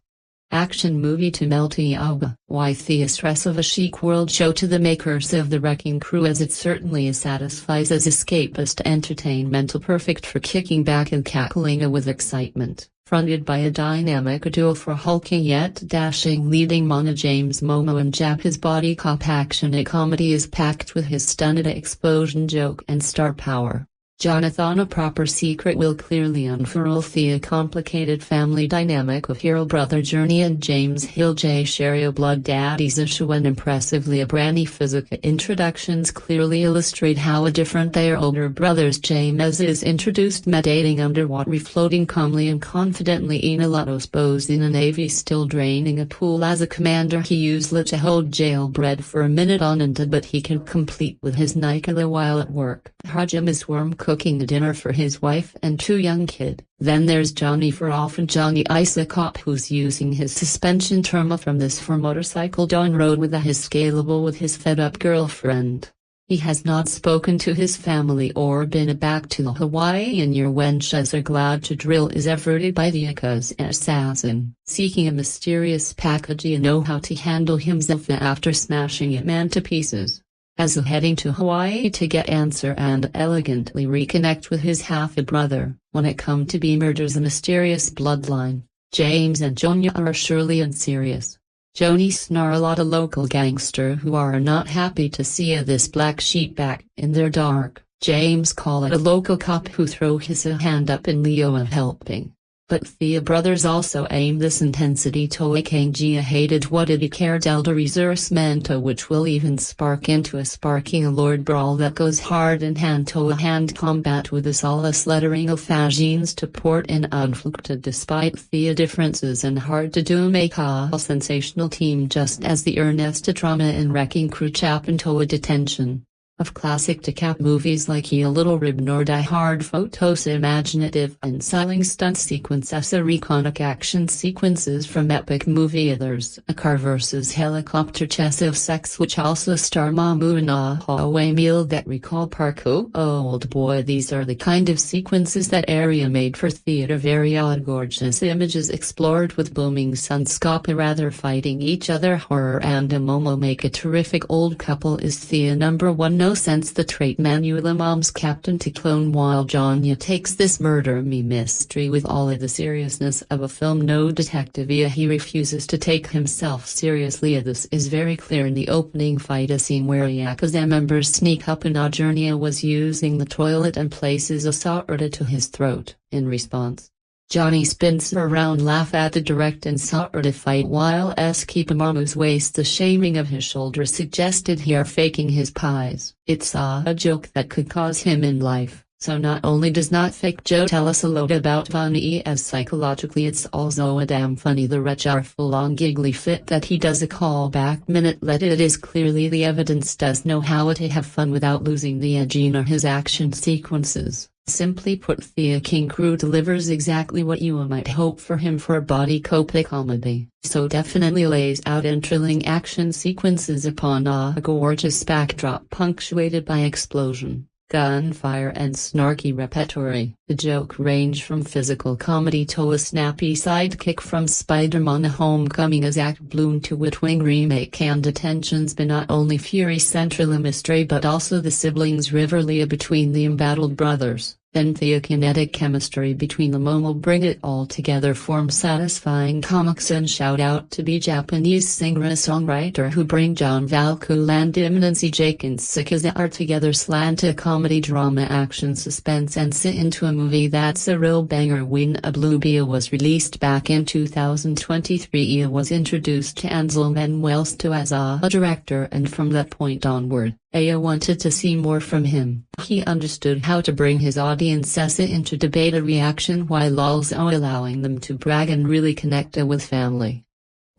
action movie to melt Iaga. Why the stress of a chic world show to the makers of The Wrecking Crew, as it certainly satisfies as escapist entertainment, perfect for kicking back and cackling with excitement. Fronted by a dynamic duo for hulking yet dashing leading Mona James Momo and Jap, his body cop action comedy is packed with his stunted explosion joke and star power. Jonathan, a proper secret, will clearly unfurl the complicated family dynamic of hero brother Journey and James Hill J. Sherio blood daddies issue, and impressively a brandy physica introductions clearly illustrate how different their older brothers. James is introduced meditating underwater, refloating calmly and confidently. Enolatos bows in a navy, still draining a pool as a commander. He usually to hold jailbread for a minute on end, but he can complete with his Nikola while at work. Hajim is worm cooking a dinner for his wife and 2 young kids. Then there's Johnny, for often Johnny Isacop, who's using his suspension terminal from this for motorcycle down road with his scalable with his fed-up girlfriend. He has not spoken to his family or been back to Hawaii in year when Shazar glad to drill is averted by the Aka's assassin, seeking a mysterious package. You know how to handle himself after smashing it man to pieces. As heading to Hawaii to get answer and elegantly reconnect with his half-brother, when it come to be murders a mysterious bloodline, James and Jonia are surely unserious. Joni snarl, a local gangster who are not happy to see this black sheep back in their dark. James call it a local cop who throw his hand up in lieu of helping. But the brothers also aim this intensity to Kangia hated what it cared elder resursemento, which will even spark into a sparking lord brawl that goes hard in hand to hand combat with the solace lettering of Fagines to port in unflucted despite the differences and hard to do make a sensational team, just as the earnest drama in Wrecking Crew chap into a detention. Of classic decap movies like A Little Rib nor Die Hard, photos imaginative and styling stunt sequences, iconic action sequences from epic movie others, a car versus helicopter chess of sex which also star Mamu and a hallway meal that recall Parko old boy. These are the kind of sequences that area made for theater. Very odd gorgeous images explored with booming sunscope, rather fighting each other. Horror and a Momo make a terrific old couple. Is the number one no sense the trait Manuela mom's captain to clone, while Jonya takes this murder me mystery with all of the seriousness of a film no detective. He refuses to take himself seriously. This is very clear in the opening fight, a scene where Yakuza members sneak up and Jonya was using the toilet and places a sword to his throat. In response, Johnny spins around, laugh at the direct and sword fight while keep Mamu's waist. The shaming of his shoulder suggested here faking his pies. It's a joke that could cause him in life, so not only does not fake Joe tell us a lot about Vani as psychologically, it's also a damn funny the wretch are full on giggly fit that he does a callback minute let it is clearly the evidence does know how to have fun without losing the edge in his action sequences. Simply put, the King Crew delivers exactly what you might hope for him for a body copic comedy. So definitely lays out thrilling action sequences upon a gorgeous backdrop punctuated by explosion. gunfire and snarky repertory. The joke range from physical comedy to a snappy sidekick from Spider-Man Homecoming as Act Bloom to Witwing remake, and attention's been not only Fury Central a mystery but also the siblings rivalry between the embattled brothers, and the kinetic chemistry between the Momo bring it all together, form satisfying comics, and shout out to be Japanese singer-songwriter who bring John Valku and Imminency Jake and Sikaza together, slant a comedy drama action suspense and sit into a movie that's a real banger. When a Bluebia was released back in 2023, Ia was introduced to Ángel Manuel Soto as a director, and from that point onward, Aya wanted to see more from him. He understood how to bring his audiences into debate a reaction while also allowing them to brag and really connect with family.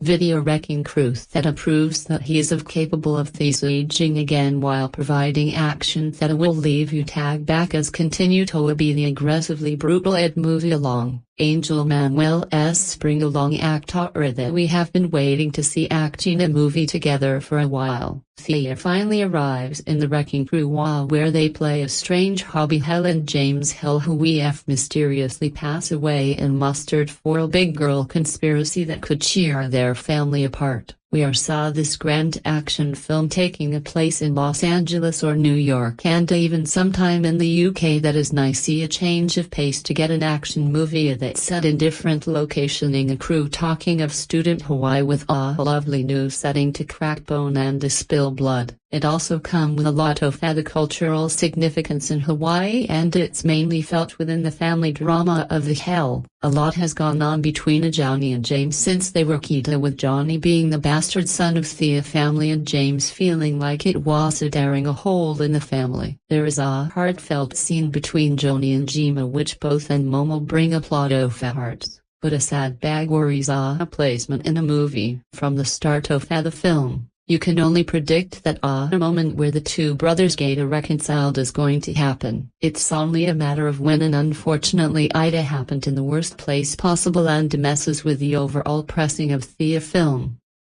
Video Wrecking Crew that proves that he is capable of this aging again while providing action that will leave you tag back as continue to be the aggressively brutal Ed movie along. Ángel Manuel's spring along actor that we have been waiting to see acting a movie together for a while. Thea finally arrives in the Wrecking Crew where they play a strange hobby Hell and James Hill, who mysteriously pass away and mustered for a big girl conspiracy that could tear their family apart. We saw this grand action film taking place in Los Angeles or New York and even sometime in the UK. That is nice, see a change of pace to get an action movie that's set in different locationing, a crew talking of student Hawaii with a lovely new setting to crack bone and to spill blood. It also come with a lot of the cultural significance in Hawaii, and it's mainly felt within the family drama of the Hell. A lot has gone on between Johnny and James since they were kidda, with Johnny being the bastard son of Thea family and James feeling like it was tearing a hole in the family. There is a heartfelt scene between Johnny and Jima which both and Momo bring a plot of hearts, but a sad bag worries a placement in a movie. From the start of the film, you can only predict that a moment where the two brothers get reconciled is going to happen. It's only a matter of when, and unfortunately it happened in the worst place possible and messes with the overall pressing of the film.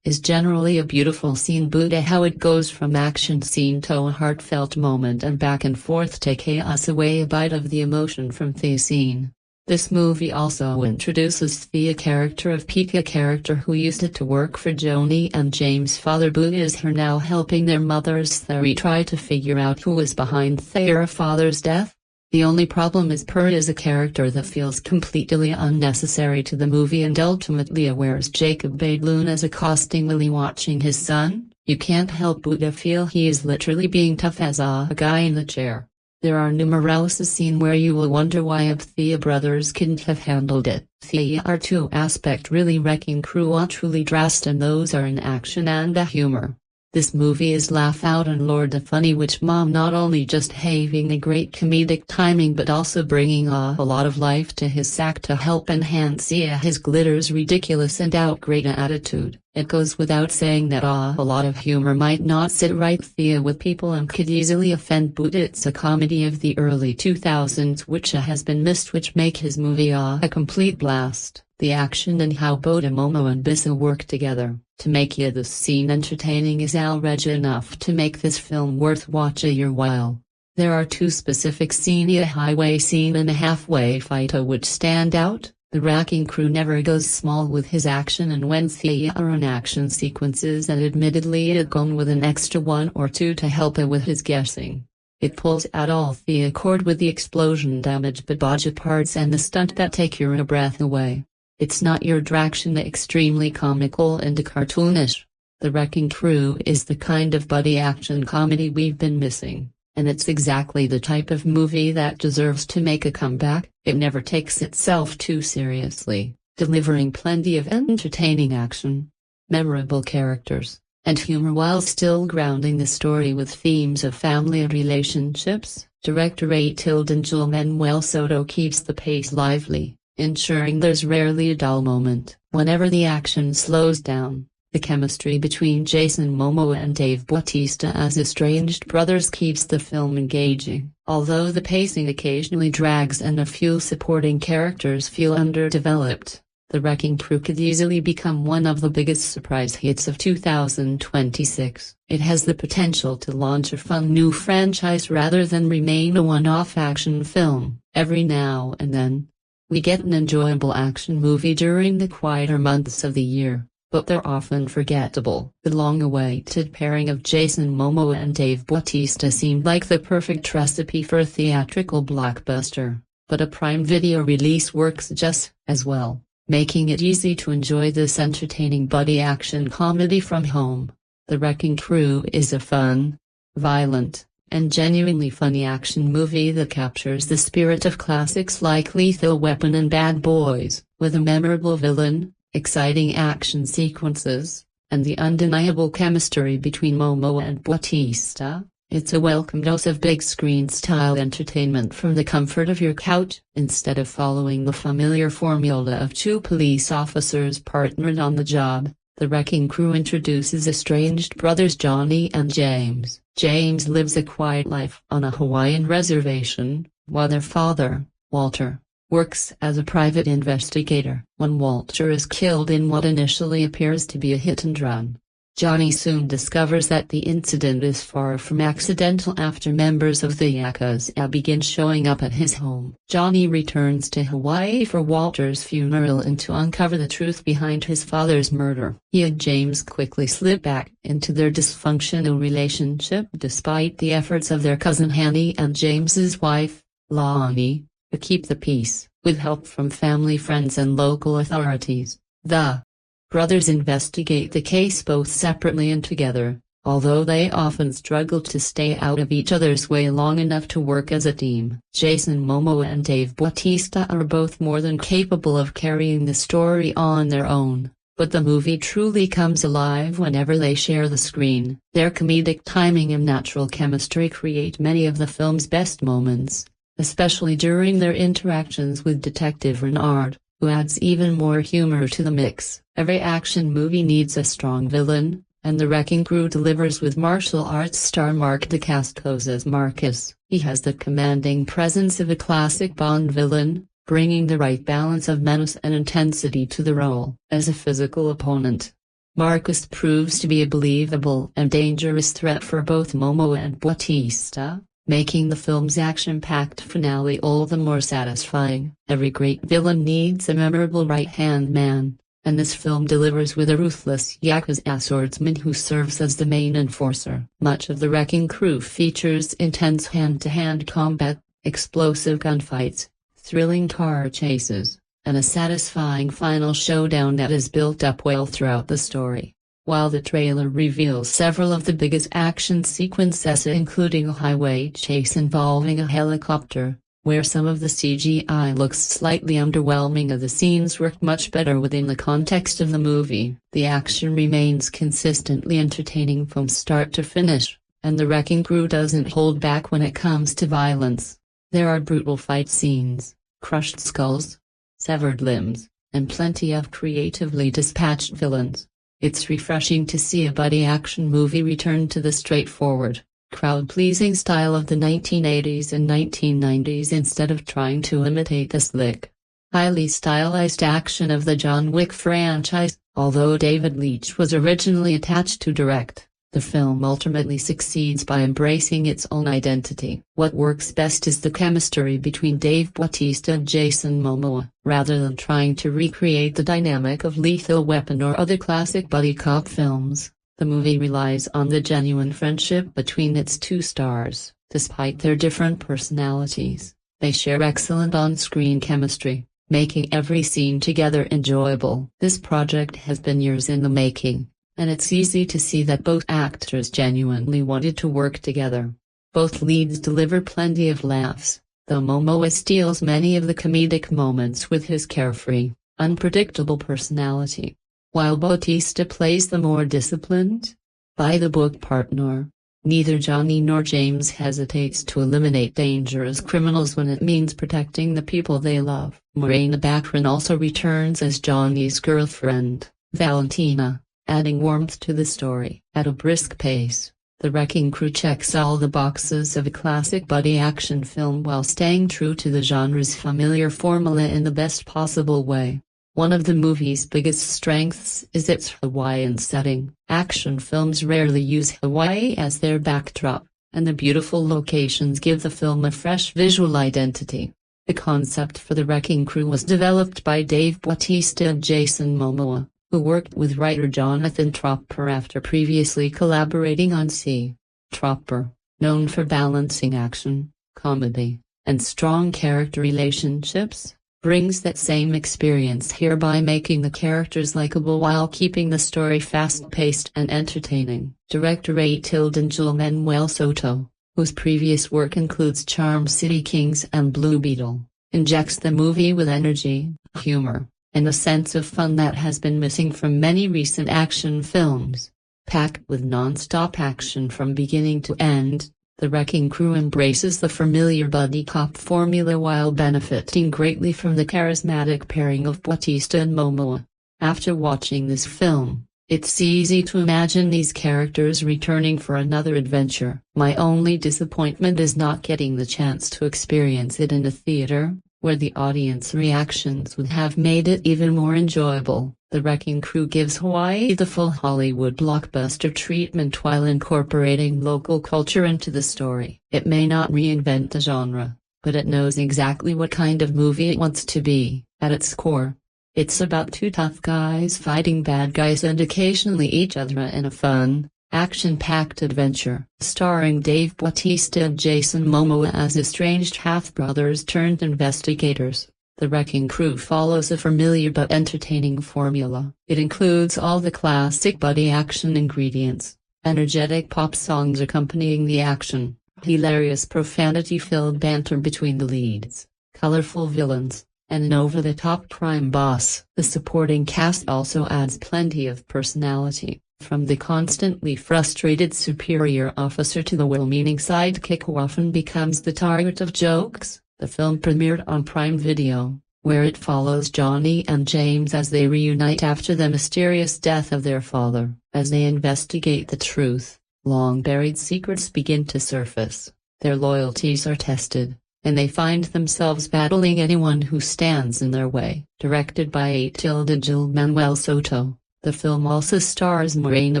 Is generally a beautiful scene, but how it goes from action scene to a heartfelt moment and back and forth take us away a bite of the emotion from the scene. This movie also introduces the character of Pika, character who used to work for Johnny and James' father, but is her now helping their mothers try to figure out who is behind their father's death. The only problem is Per is a character that feels completely unnecessary to the movie and ultimately wears Jacob Baidloon as accostingly watching his son. You can't help but feel he is literally being tough as a guy in the chair. There are numerous scenes where you will wonder why the brothers couldn't have handled it. The are two aspect really Wrecking Crew are truly dressed, and those are in action and humor. This movie is laugh out and Lord funny, which mom not only just having a great comedic timing but also bringing a lot of life to his sack to help enhance his glitter's ridiculous and great attitude. It goes without saying that a lot of humor might not sit right with people and could easily offend, but it's a comedy of the early 2000s which has been missed, which make his movie a complete blast. The action and how both Momo and Bisa work together to make this scene entertaining is already enough to make this film worth watching your while. There are two specific scenes, a highway scene and a halfway fight, which stand out. The Wrecking Crew never goes small with his action, and when there are on action sequences, and admittedly it gone with an extra one or two to help with his guessing. It pulls out all the accord with the explosion damage but budget parts and the stunt that take your breath away. It's not your traction extremely comical and cartoonish. The Wrecking Crew is the kind of buddy action comedy we've been missing, and it's exactly the type of movie that deserves to make a comeback. It never takes itself too seriously, delivering plenty of entertaining action, memorable characters, and humor while still grounding the story with themes of family and relationships. Director Ángel Manuel Soto keeps the pace lively, ensuring there's rarely a dull moment. Whenever the action slows down, the chemistry between Jason Momoa and Dave Bautista as estranged brothers keeps the film engaging. Although the pacing occasionally drags and a few supporting characters feel underdeveloped, The Wrecking Crew could easily become one of the biggest surprise hits of 2026. It has the potential to launch a fun new franchise rather than remain a one-off action film. Every now and then, we get an enjoyable action movie during the quieter months of the year, but they're often forgettable. The long-awaited pairing of Jason Momoa and Dave Bautista seemed like the perfect recipe for a theatrical blockbuster, but a Prime Video release works just as well, making it easy to enjoy this entertaining buddy action comedy from home. The Wrecking Crew is a fun, violent, and genuinely funny action movie that captures the spirit of classics like Lethal Weapon and Bad Boys, with a memorable villain, exciting action sequences, and the undeniable chemistry between Momoa and Bautista. It's a welcome dose of big-screen style entertainment from the comfort of your couch. Instead of following the familiar formula of two police officers partnered on the job, The Wrecking Crew introduces estranged brothers Johnny and James. James lives a quiet life on a Hawaiian reservation, while their father, Walter, works as a private investigator. When Walter is killed in what initially appears to be a hit-and-run, Johnny soon discovers that the incident is far from accidental after members of the Yakuza begin showing up at his home. Johnny returns to Hawaii for Walter's funeral and to uncover the truth behind his father's murder. He and James quickly slip back into their dysfunctional relationship despite the efforts of their cousin Hanny and James's wife, Lonnie, to keep the peace. With help from family, friends and local authorities, the brothers investigate the case both separately and together, although they often struggle to stay out of each other's way long enough to work as a team. Jason Momoa and Dave Bautista are both more than capable of carrying the story on their own, but the movie truly comes alive whenever they share the screen. Their comedic timing and natural chemistry create many of the film's best moments, especially during their interactions with Detective Renard, who adds even more humor to the mix. Every action movie needs a strong villain, and The Wrecking Crew delivers with martial arts star Mark Dacascos as Marcus. He has the commanding presence of a classic Bond villain, bringing the right balance of menace and intensity to the role. As a physical opponent, Marcus proves to be a believable and dangerous threat for both Momoa and Bautista, making the film's action-packed finale all the more satisfying. Every great villain needs a memorable right-hand man, and this film delivers with a ruthless Yakuza swordsman who serves as the main enforcer. Much of The Wrecking Crew features intense hand-to-hand combat, explosive gunfights, thrilling car chases, and a satisfying final showdown that is built up well throughout the story. While the trailer reveals several of the biggest action sequences, including a highway chase involving a helicopter, where some of the CGI looks slightly underwhelming, the scenes work much better within the context of the movie. The action remains consistently entertaining from start to finish, and The Wrecking Crew doesn't hold back when it comes to violence. There are brutal fight scenes, crushed skulls, severed limbs, and plenty of creatively dispatched villains. It's refreshing to see a buddy action movie return to the straightforward, crowd-pleasing style of the 1980s and 1990s instead of trying to imitate the slick, highly stylized action of the John Wick franchise. Although David Leitch was originally attached to direct, the film ultimately succeeds by embracing its own identity. What works best is the chemistry between Dave Bautista and Jason Momoa. Rather than trying to recreate the dynamic of Lethal Weapon or other classic buddy cop films, the movie relies on the genuine friendship between its two stars. Despite their different personalities, they share excellent on-screen chemistry, making every scene together enjoyable. This project has been years in the making, and it's easy to see that both actors genuinely wanted to work together. Both leads deliver plenty of laughs, though Momoa steals many of the comedic moments with his carefree, unpredictable personality, while Bautista plays the more disciplined, by-the-book partner. Neither Johnny nor James hesitates to eliminate dangerous criminals when it means protecting the people they love. Morena Baccarin also returns as Johnny's girlfriend, Valentina, adding warmth to the story. At a brisk pace, The Wrecking Crew checks all the boxes of a classic buddy action film while staying true to the genre's familiar formula in the best possible way. One of the movie's biggest strengths is its Hawaiian setting. Action films rarely use Hawaii as their backdrop, and the beautiful locations give the film a fresh visual identity. The concept for The Wrecking Crew was developed by Dave Bautista and Jason Momoa, who worked with writer Jonathan Tropper after previously collaborating on See. Tropper, known for balancing action, comedy, and strong character relationships, brings that same experience here by making the characters likable while keeping the story fast-paced and entertaining. Director Ángel Manuel Soto, whose previous work includes Charm City Kings and Blue Beetle, injects the movie with energy, humor, and a sense of fun that has been missing from many recent action films. Packed with non-stop action from beginning to end, The Wrecking Crew embraces the familiar buddy cop formula while benefiting greatly from the charismatic pairing of Bautista and Momoa. After watching this film, it's easy to imagine these characters returning for another adventure. My only disappointment is not getting the chance to experience it in a theater, where the audience reactions would have made it even more enjoyable. The Wrecking Crew gives Hawaii the full Hollywood blockbuster treatment while incorporating local culture into the story. It may not reinvent the genre, but it knows exactly what kind of movie it wants to be. At its core, it's about two tough guys fighting bad guys and occasionally each other in a fun, action-packed adventure. Starring Dave Bautista and Jason Momoa as estranged half-brothers turned investigators, The Wrecking Crew follows a familiar but entertaining formula. It includes all the classic buddy action ingredients, energetic pop songs accompanying the action, hilarious profanity-filled banter between the leads, colorful villains, and an over-the-top crime boss. The supporting cast also adds plenty of personality, from the constantly frustrated superior officer to the well-meaning sidekick who often becomes the target of jokes. The film premiered on Prime Video, where it follows Johnny and James as they reunite after the mysterious death of their father. As they investigate the truth, long-buried secrets begin to surface, their loyalties are tested, and they find themselves battling anyone who stands in their way. Directed by Ángel Manuel Soto, the film also stars Morena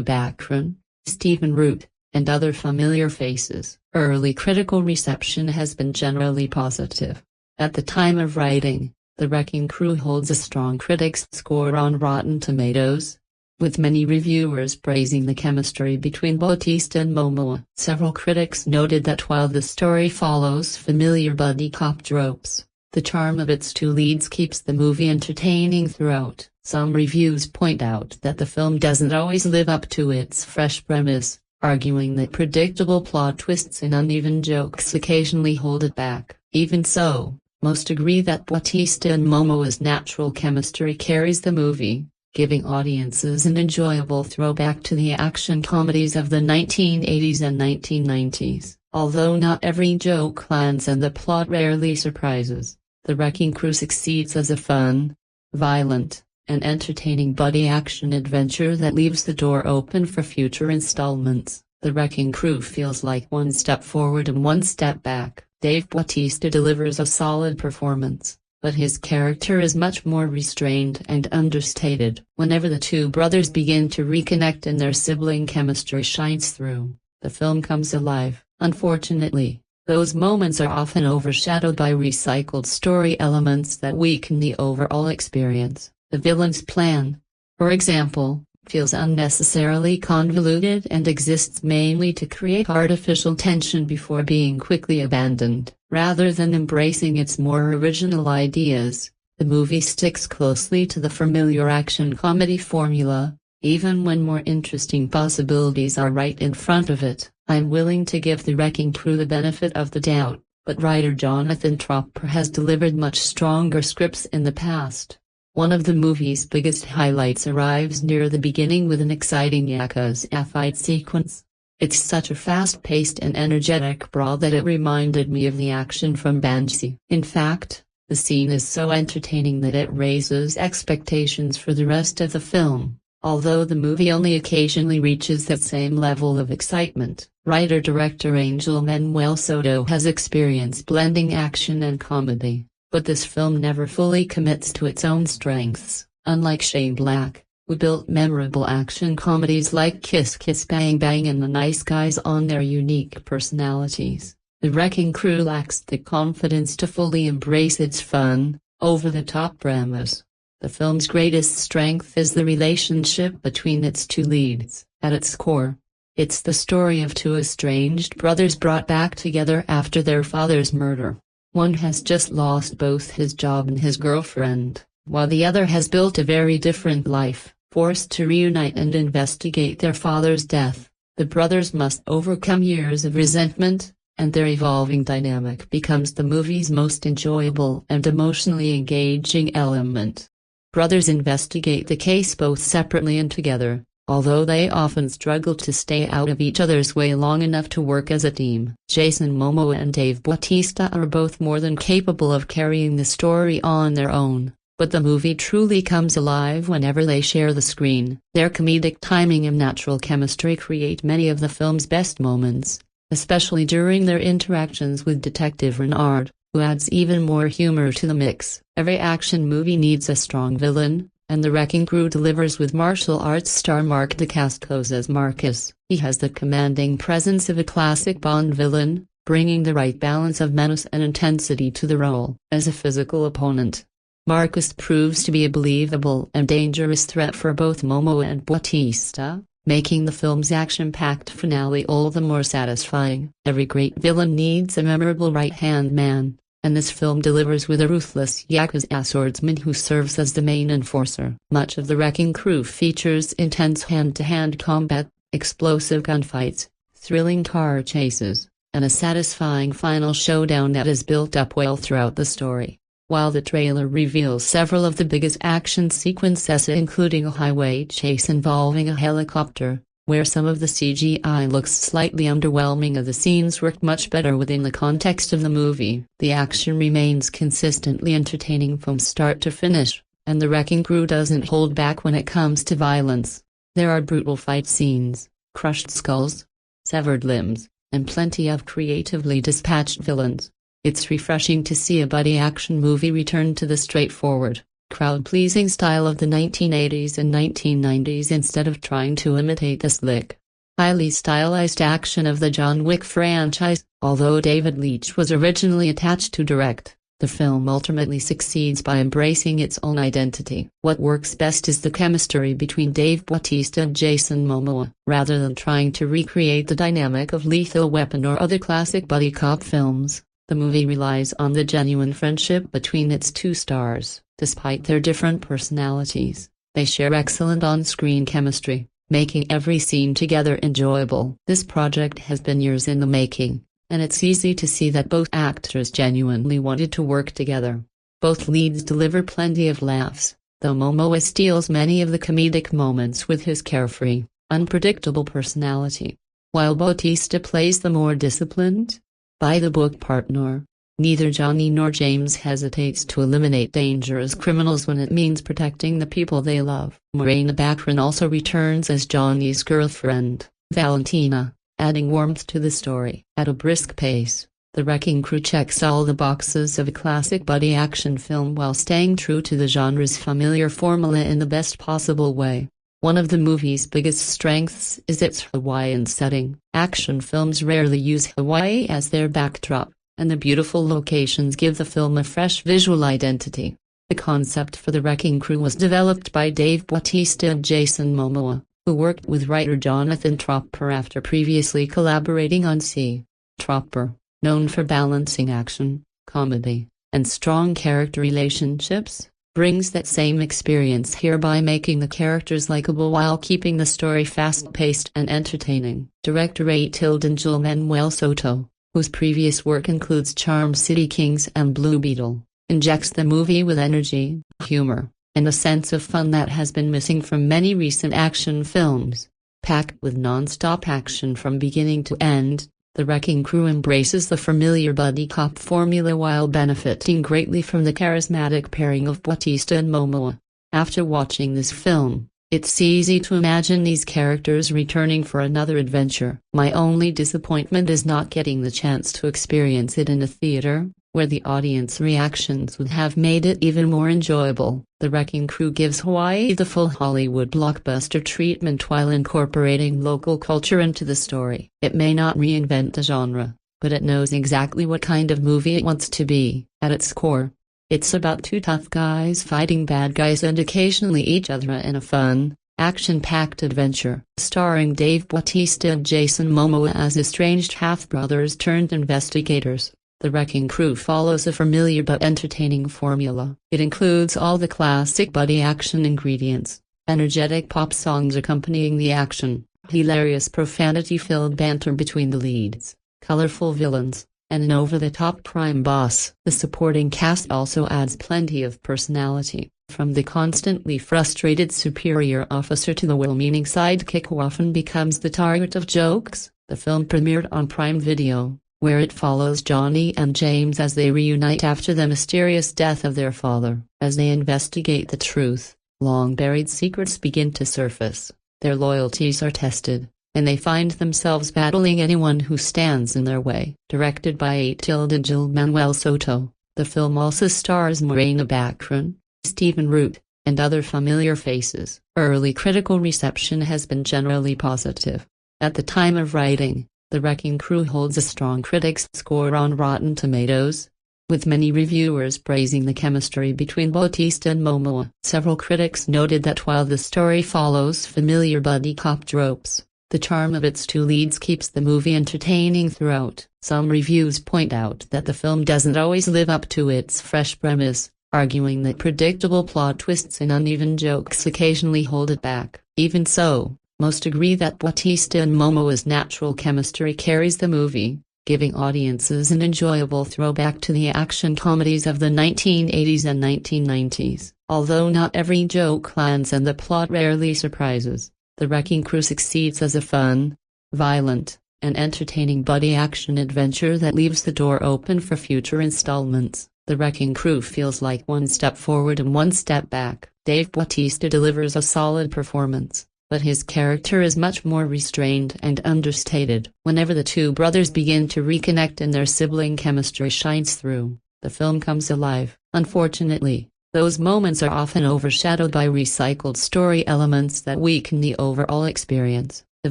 Baccarin, Stephen Root, and other familiar faces. Early critical reception has been generally positive. At the time of writing, The Wrecking Crew holds a strong critics score on Rotten Tomatoes, with many reviewers praising the chemistry between Bautista and Momoa. Several critics noted that while the story follows familiar buddy cop tropes, the charm of its two leads keeps the movie entertaining throughout. Some reviews point out that the film doesn't always live up to its fresh premise, arguing that predictable plot twists and uneven jokes occasionally hold it back. Even so, most agree that Bautista and Momoa's natural chemistry carries the movie, giving audiences an enjoyable throwback to the action comedies of the 1980s and 1990s. Although not every joke lands and the plot rarely surprises, The Wrecking Crew succeeds as a fun, violent, and entertaining buddy action adventure that leaves the door open for future installments. The Wrecking Crew feels like one step forward and one step back. Dave Bautista delivers a solid performance, but his character is much more restrained and understated. Whenever the two brothers begin to reconnect and their sibling chemistry shines through, the film comes alive. Unfortunately, those moments are often overshadowed by recycled story elements that weaken the overall experience. The villain's plan, for example, feels unnecessarily convoluted and exists mainly to create artificial tension before being quickly abandoned. Rather than embracing its more original ideas, the movie sticks closely to the familiar action comedy formula, even when more interesting possibilities are right in front of it. I'm willing to give The Wrecking Crew the benefit of the doubt, but writer Jonathan Tropper has delivered much stronger scripts in the past. One of the movie's biggest highlights arrives near the beginning with an exciting Yakuza fight sequence. It's such a fast-paced and energetic brawl that it reminded me of the action from Banshee. In fact, the scene is so entertaining that it raises expectations for the rest of the film, although the movie only occasionally reaches that same level of excitement. Writer-director Ángel Manuel Soto has experience blending action and comedy, But this film never fully commits to its own strengths. Unlike Shane Black, who built memorable action comedies like Kiss Kiss Bang Bang and The Nice Guys on their unique personalities, The Wrecking Crew lacks the confidence to fully embrace its fun, over-the-top premise. The film's greatest strength is the relationship between its two leads. At its core, it's the story of two estranged brothers brought back together after their father's murder. One has just lost both his job and his girlfriend, while the other has built a very different life. Forced to reunite and investigate their father's death, the brothers must overcome years of resentment, and their evolving dynamic becomes the movie's most enjoyable and emotionally engaging element. Brothers investigate the case both separately and together, although they often struggle to stay out of each other's way long enough to work as a team. Jason Momoa and Dave Bautista are both more than capable of carrying the story on their own, but the movie truly comes alive whenever they share the screen. Their comedic timing and natural chemistry create many of the film's best moments, especially during their interactions with Detective Renard, who adds even more humor to the mix. Every action movie needs a strong villain, and The Wrecking Crew delivers with martial arts star Mark Dacascos as Marcus. He has the commanding presence of a classic Bond villain, bringing the right balance of menace and intensity to the role. As a physical opponent, Marcus proves to be a believable and dangerous threat for both Momoa and Bautista, making the film's action-packed finale all the more satisfying. Every great villain needs a memorable right-hand man, and this film delivers with a ruthless Yakuza swordsman who serves as the main enforcer. Much of The Wrecking Crew features intense hand-to-hand combat, explosive gunfights, thrilling car chases, and a satisfying final showdown that is built up well throughout the story. While the trailer reveals several of the biggest action sequences, including a highway chase involving a helicopter, where some of the CGI looks slightly underwhelming, the scenes worked much better within the context of the movie. The action remains consistently entertaining from start to finish, and The Wrecking Crew doesn't hold back when it comes to violence. There are brutal fight scenes, crushed skulls, severed limbs, and plenty of creatively dispatched villains. It's refreshing to see a buddy action movie return to the straightforward, crowd-pleasing style of the 1980s and 1990s instead of trying to imitate the slick, highly stylized action of the John Wick franchise. Although David Leitch was originally attached to direct, the film ultimately succeeds by embracing its own identity. What works best is the chemistry between Dave Bautista and Jason Momoa. Rather than trying to recreate the dynamic of Lethal Weapon or other classic buddy cop films, the movie relies on the genuine friendship between its two stars. Despite their different personalities, they share excellent on-screen chemistry, making every scene together enjoyable. This project has been years in the making, and it's easy to see that both actors genuinely wanted to work together. Both leads deliver plenty of laughs, though Momoa steals many of the comedic moments with his carefree, unpredictable personality, while Bautista plays the more disciplined, by-the-book partner. Neither Johnny nor James hesitates to eliminate dangerous criminals when it means protecting the people they love. Morena Baccarin also returns as Johnny's girlfriend, Valentina, adding warmth to the story. At a brisk pace, The Wrecking Crew checks all the boxes of a classic buddy action film while staying true to the genre's familiar formula in the best possible way. One of the movie's biggest strengths is its Hawaiian setting. Action films rarely use Hawaii as their backdrop, and the beautiful locations give the film a fresh visual identity. The concept for The Wrecking Crew was developed by Dave Bautista and Jason Momoa, who worked with writer Jonathan Tropper after previously collaborating on See. Tropper, known for balancing action, comedy, and strong character relationships, brings that same experience here by making the characters likable while keeping the story fast-paced and entertaining. Director Ángel Manuel Soto, whose previous work includes Charm City Kings and Blue Beetle, injects the movie with energy, humor, and a sense of fun that has been missing from many recent action films. Packed with non-stop action from beginning to end, The Wrecking Crew embraces the familiar buddy cop formula while benefiting greatly from the charismatic pairing of Bautista and Momoa. After watching this film, it's easy to imagine these characters returning for another adventure. My only disappointment is not getting the chance to experience it in a theater, where the audience reactions would have made it even more enjoyable. The Wrecking Crew gives Hawaii the full Hollywood blockbuster treatment while incorporating local culture into the story. It may not reinvent the genre, but it knows exactly what kind of movie it wants to be. At its core, it's about two tough guys fighting bad guys and occasionally each other in a fun, action-packed adventure. Starring Dave Bautista and Jason Momoa as estranged half-brothers turned investigators, The Wrecking Crew follows a familiar but entertaining formula. It includes all the classic buddy action ingredients, energetic pop songs accompanying the action, hilarious profanity-filled banter between the leads, colorful villains, and an over-the-top crime boss. The supporting cast also adds plenty of personality, from the constantly frustrated superior officer to the well-meaning sidekick who often becomes the target of jokes. The film premiered on Prime Video, where it follows Johnny and James as they reunite after the mysterious death of their father. As they investigate the truth, long-buried secrets begin to surface, their loyalties are tested, and they find themselves battling anyone who stands in their way. Directed by Ángel Manuel Soto, the film also stars Morena Baccarin, Stephen Root, and other familiar faces. Early critical reception has been generally positive. At the time of writing, The Wrecking Crew holds a strong critics score on Rotten Tomatoes, with many reviewers praising the chemistry between Bautista and Momoa. Several critics noted that while the story follows familiar buddy cop tropes, the charm of its two leads keeps the movie entertaining throughout. Some reviews point out that the film doesn't always live up to its fresh premise, arguing that predictable plot twists and uneven jokes occasionally hold it back. Even so, most agree that Bautista and Momoa's natural chemistry carries the movie, giving audiences an enjoyable throwback to the action comedies of the 1980s and 1990s. Although not every joke lands and the plot rarely surprises, The Wrecking Crew succeeds as a fun, violent, and entertaining buddy action adventure that leaves the door open for future installments. The Wrecking Crew feels like one step forward and one step back. Dave Bautista delivers a solid performance, but his character is much more restrained and understated. Whenever the two brothers begin to reconnect and their sibling chemistry shines through, the film comes alive. Unfortunately, those moments are often overshadowed by recycled story elements that weaken the overall experience. The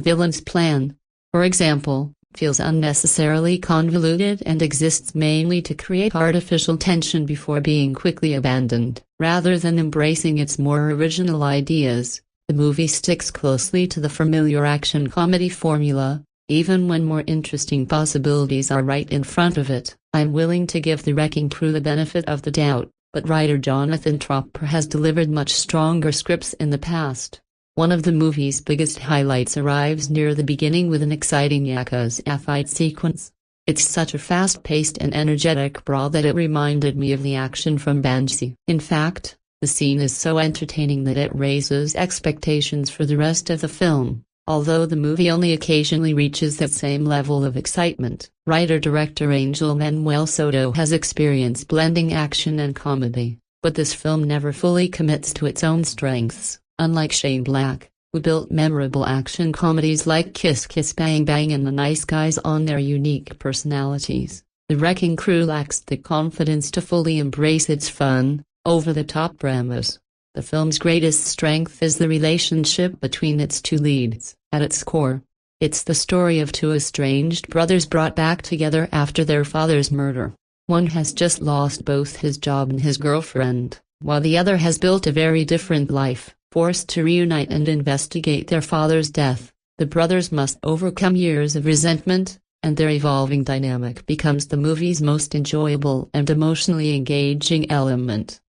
villain's plan, for example, feels unnecessarily convoluted and exists mainly to create artificial tension before being quickly abandoned. Rather than embracing its more original ideas, the movie sticks closely to the familiar action comedy formula, even when more interesting possibilities are right in front of it. I'm willing to give The Wrecking Crew the benefit of the doubt, but writer Jonathan Tropper has delivered much stronger scripts in the past. One of the movie's biggest highlights arrives near the beginning with an exciting Yakuza fight sequence. It's such a fast-paced and energetic brawl that it reminded me of the action from Banshee. In fact, the scene is so entertaining that it raises expectations for the rest of the film, although the movie only occasionally reaches that same level of excitement. Writer-director Ángel Manuel Soto has experience blending action and comedy, but this film never fully commits to its own strengths. Unlike Shane Black, who built memorable action comedies like Kiss Kiss Bang Bang and The Nice Guys on their unique personalities, The Wrecking Crew lacks the confidence to fully embrace its fun, over-the-top premise. The film's greatest strength is the relationship between its two leads. At its core, it's the story of two estranged brothers brought back together after their father's murder. One has just lost both his job and his girlfriend, while the other has built a very different life. Forced to reunite and investigate their father's death, the brothers must overcome years of resentment, and their evolving dynamic becomes the movie's most enjoyable and emotionally engaging element.